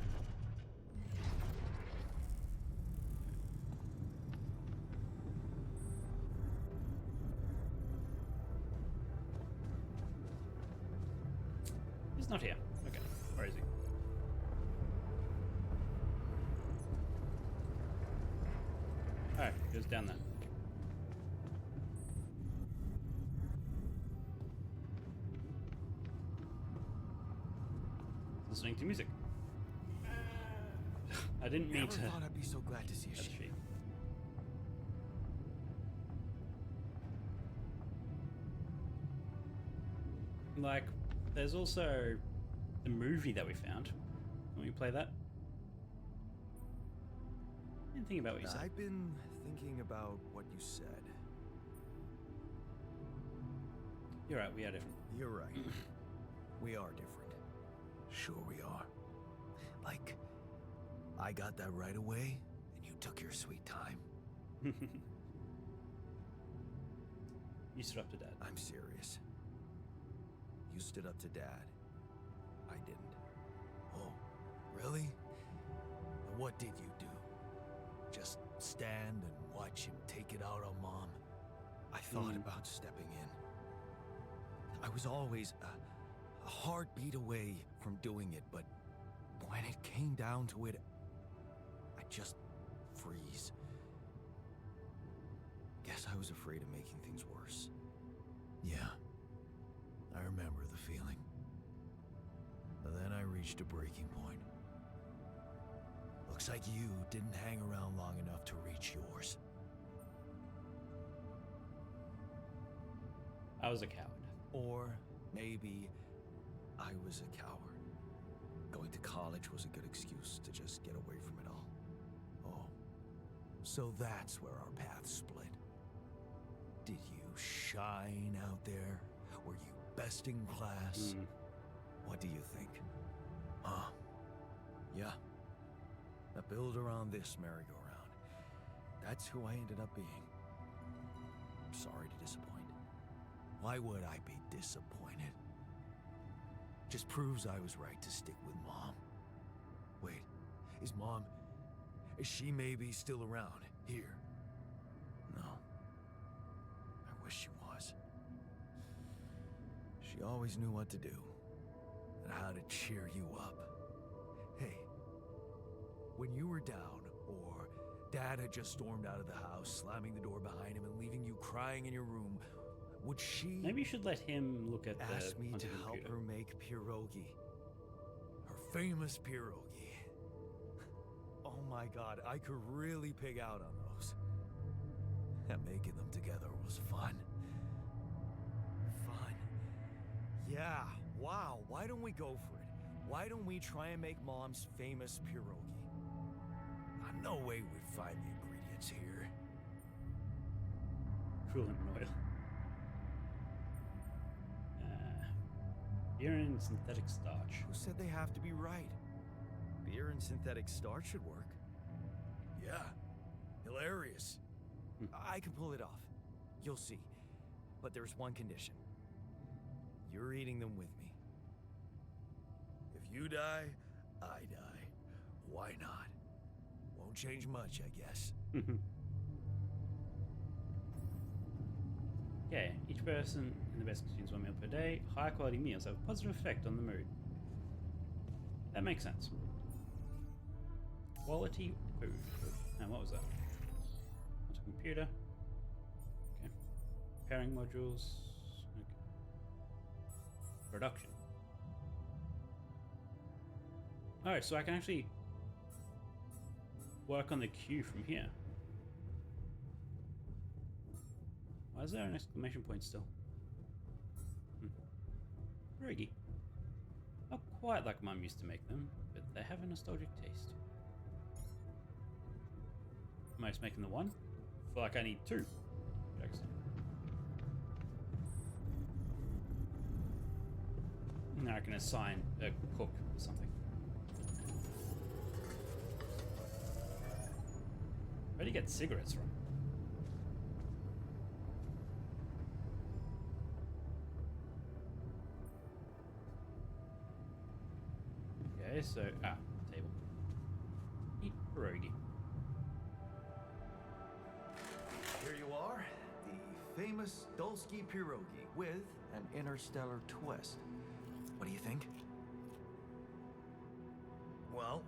He's not here. Okay, where is he? Oh, he was down there. Listening to music. I didn't mean Never to. thought I'd be so glad to see a That's sheep. sheep. Like, there's also the movie that we found. Can we play that? Didn't think about what you said. I've been thinking about what you said. You're right, we are different. You're right. We are different. Sure we are. Like, I got that right away, and you took your sweet time. You stood up to Dad. I'm serious. You stood up to Dad. I didn't. Oh, really? And what did you do? Just stand and watch him take it out on Mom? I thought about stepping in. I was always a heartbeat away from doing it, but when it came down to it, I just freeze. Guess I was afraid of making things worse. Yeah, I remember the feeling. But then I reached a breaking point. Looks like you didn't hang around long enough to reach yours. I was a coward. Or maybe I was a coward. Going to college was a good excuse to just get away from it all. Oh, so that's where our paths split. Did you shine out there? Were you best in class? What do you think? Huh? Yeah. Now build around this merry-go-round. That's who I ended up being. Sorry to disappoint. Why would I be disappointed? Just proves I was right to stick with Mom. Wait, is she maybe still around here? No. I wish she was. She always knew what to do and how to cheer you up. Hey, when you were down or Dad had just stormed out of the house, slamming the door behind him and leaving you crying in your room, would she Maybe you should let him look at the ask me onto to the help computer. her make pierogi? Her famous pierogi. Oh my God, I could really pig out on those. And making them together was fun. Fun. Yeah, wow, why don't we go for it? Why don't we try and make Mom's famous pierogi? No way we'd find the ingredients here. Coolant oil. Beer and synthetic starch. Who said they have to be right? Beer and synthetic starch should work. Yeah, hilarious. I can pull it off. You'll see. But there's one condition. You're eating them with me. If you die, I die. Why not? Won't change much, I guess. Yeah, each person in the best consumes 1 meal per day. High quality meals have a positive effect on the mood. That makes sense. quality food. And what was that? That's a computer. Okay. Pairing modules. Okay. Production. Alright, so I can actually work on the queue from here. Why is there an exclamation point still? Riggy. Not quite like Mum used to make them, but they have a nostalgic taste. Am I just making the one? I feel like I need two. Jackson. Now I can assign a cook or something. Where do you get cigarettes from? Okay, so table. Eat pierogi. Here you are, the famous Dulski pierogi with an interstellar twist. What do you think? Well,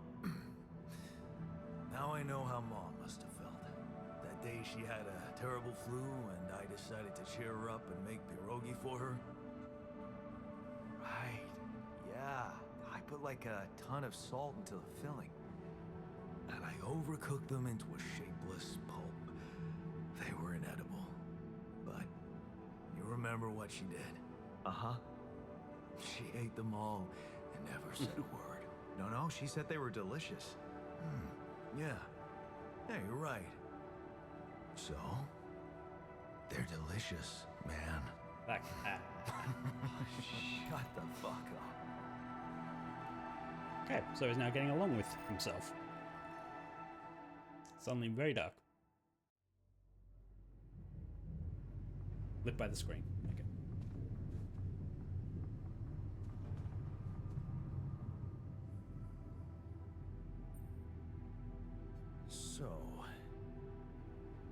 now I know how Mom must have felt. That day she had a terrible flu and I decided to cheer her up and make pierogi for her. Right. Yeah. I put like a ton of salt into the filling. And I overcooked them into a shapeless pulp. They were inedible. But you remember what she did? Uh-huh. She ate them all and never said a word. No, she said they were delicious. Yeah. Yeah, you're right. So, they're delicious, man. Like, Shut the fuck up. okay, so he's now getting along with himself. Suddenly very dark. Lit by the screen. Okay.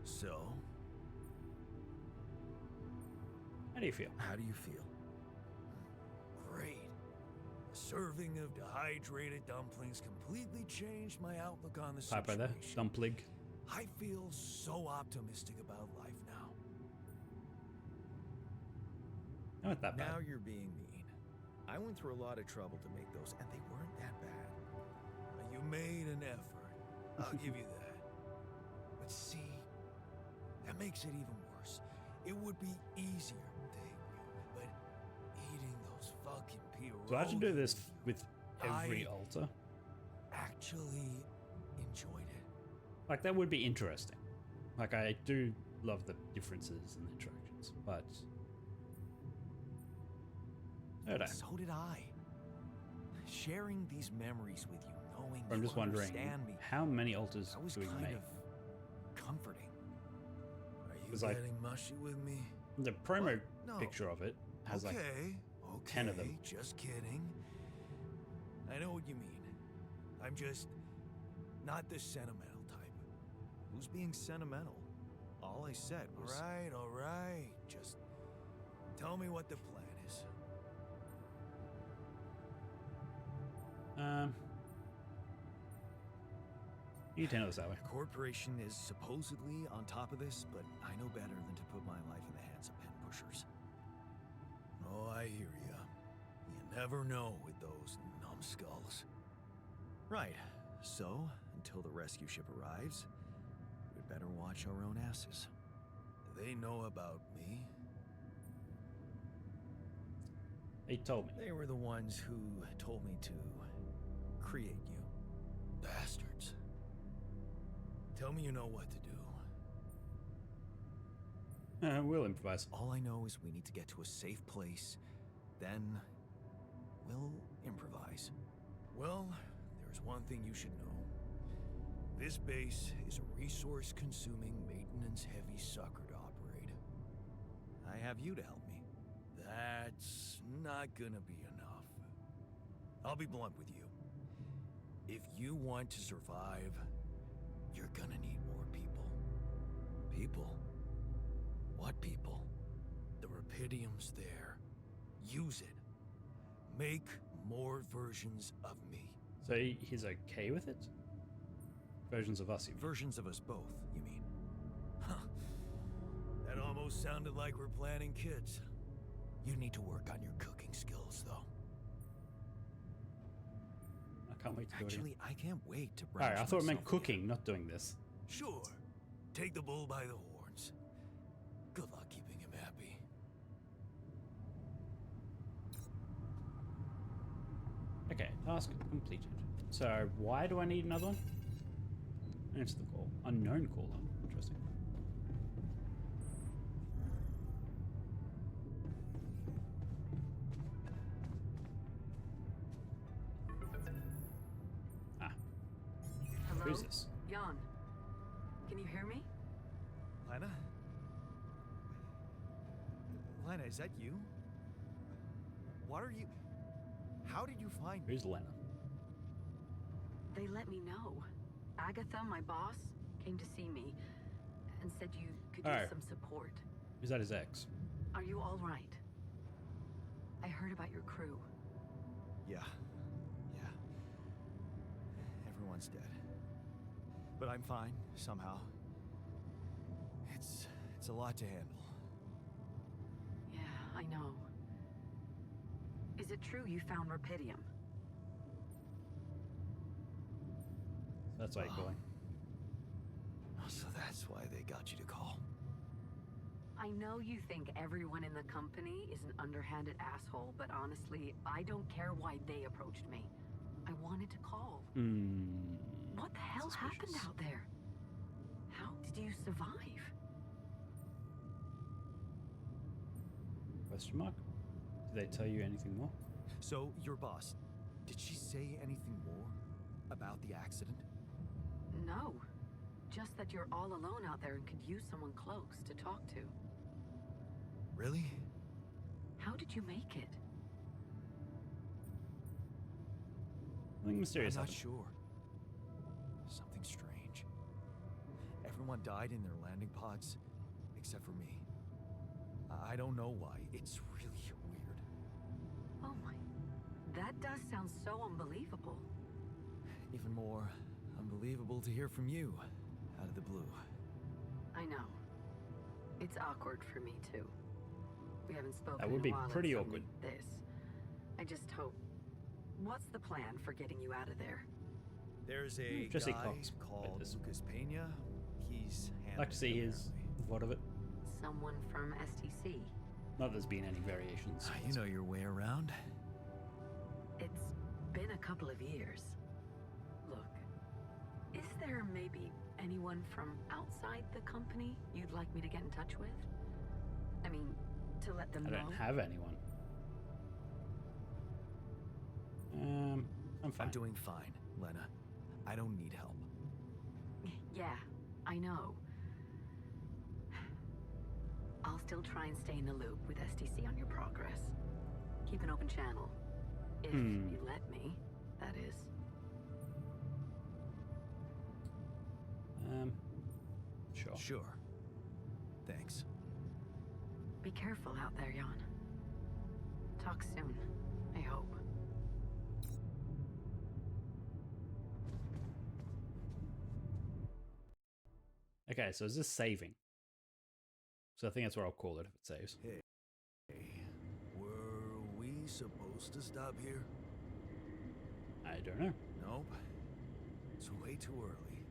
So, How do you feel? how do you feel? Great. A serving of dehydrated dumplings completely changed my outlook on the Typo there. situation. Dumpling. I feel so optimistic about life now. Not that bad. Now you're being mean. I went through a lot of trouble to make those, and they weren't that bad. You made an effort. I'll give you that. But see, that makes it even worse. It would be easier, thank you, but eating those fucking pierogies. Do I have to do this with every I- altar? Actually enjoyed it. Like, that would be interesting. Like, I do love the differences and the interactions, but... I don't know. So did I. Sharing these memories with you, knowing I'm you just wondering, understand me, how many altars that was do we kind make? of comforting. Are you 'Cause, like, getting mushy with me? The promo No. picture of it has like okay, 10 of them. Just kidding. I know what you mean. I'm just not the sentimental type. Who's being sentimental? All I said was... All right. Just tell me what the plan is. You can tell us that way. The corporation is supposedly on top of this, but I know better than to put my life in the hands of pen pushers. Oh, I hear ya. You never know with those numbskulls. Right. So, until the rescue ship arrives, we'd better watch our own asses. Do they know about me? They told me. They were the ones who told me to create you. Bastards. Tell me you know what to do. We'll improvise. All I know is we need to get to a safe place, then we'll improvise. Well, there's one thing you should know. This base is a resource-consuming, maintenance-heavy sucker to operate. I have you to help me. That's not gonna be enough. I'll be blunt with you. If you want to survive, you're gonna need more people. People? What people? The Rapidium's there. Use it. Make more versions of me. So he's okay with it? Versions of us, you mean? Versions of us both, you mean? Huh. That almost sounded like we're planning kids. You need to work on your cooking skills, though. I can't wait to do it. Actually, I can't wait to Alright, branch I thought it meant myself again. cooking, not doing this. Sure. Take the bull by the horns. Good luck keeping him happy. Okay, task completed. So, why do I need another one? Answer the call. Unknown caller. Interesting. Ah, Hello? who's this? Jan. Can you hear me? Lena? Lena, is that you? What are you... How did you find me? Who's Lena? They let me know. Agatha, my boss, came to see me and said you could use Oh. some support. Is that his ex? Are you all right? I heard about your crew. Yeah. Yeah. Everyone's dead. But I'm fine, somehow. It's a lot to handle. Yeah, I know. Is it true you found Rapidium? That's why you're calling. So that's why they got you to call. I know you think everyone in the company is an underhanded asshole, but honestly, I don't care why they approached me. I wanted to call. What the hell happened Suspicious. out there? How did you survive? Question mark? Did they tell you anything more? So, your boss, did she say anything more about the accident? No. Just that you're all alone out there and could use someone close to talk to. Really? How did you make it? Something mysterious I'm not happened. sure. Something strange. Everyone died in their landing pods, except for me. I don't know why. It's really weird. Oh my. That does sound so unbelievable. Even more unbelievable to hear from you, out of the blue. I know. It's awkward for me too. We haven't spoken That would in be a while, and pretty suddenly awkward. This. I just hope. What's the plan for getting you out of there? There's a Jesse guy Cox called with this. Lucas Pena. He's I'd like to see his VOD of it. Someone from STC. Not that there's been any variations. You know your way around. It's been a couple of years. Look, is there maybe anyone from outside the company you'd like me to get in touch with? I mean, to let them I know. don't have anyone. I'm fine. I'm doing fine, Lena. I don't need help. Yeah, I know. I'll still try and stay in the loop with STC on your progress. Keep an open channel. If you let me, that is. Sure. Sure. Thanks. Be careful out there, Jan. Talk soon, I hope. Okay, so is this saving? So I think that's what I'll call it if it saves. Hey, were we supposed to stop here? I don't know. Nope. It's way too early.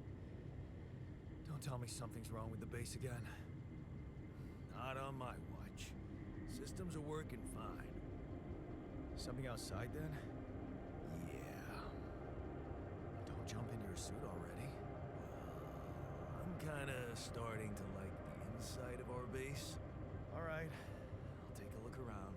Don't tell me something's wrong with the base again. Not on my watch. Systems are working fine. Something outside then? Yeah. Don't jump into your suit already. I'm kinda starting to like the inside of our base. All right. I'll take a look around.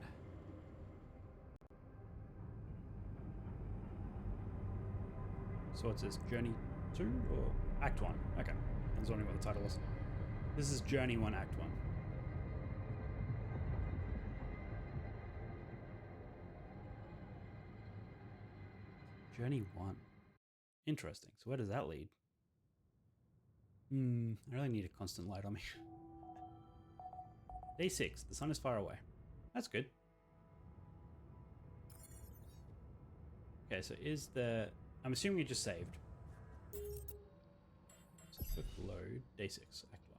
So what's this? Journey 2 or Act 1? Okay. I was wondering what the title was. This is Journey 1, Act 1. Journey 1. Interesting. So where does that lead? I really need a constant light on me. Day 6. The sun is far away. That's good. Okay, so is the... I'm assuming you just saved. So quick load, day 6, act 1.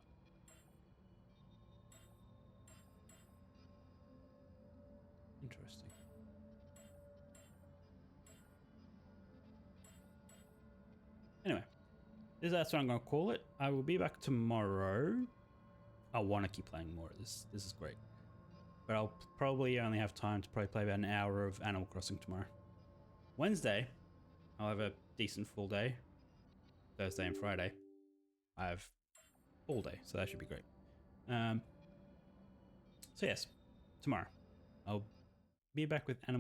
Interesting. Anyway, that's what I'm going to call it. I will be back tomorrow. I want to keep playing more of this. This is great. But I'll probably only have time to probably play about an hour of Animal Crossing tomorrow. Wednesday, I'll have a decent full day. Thursday and Friday, I have all day, so that should be great. So yes, tomorrow I'll be back with Animal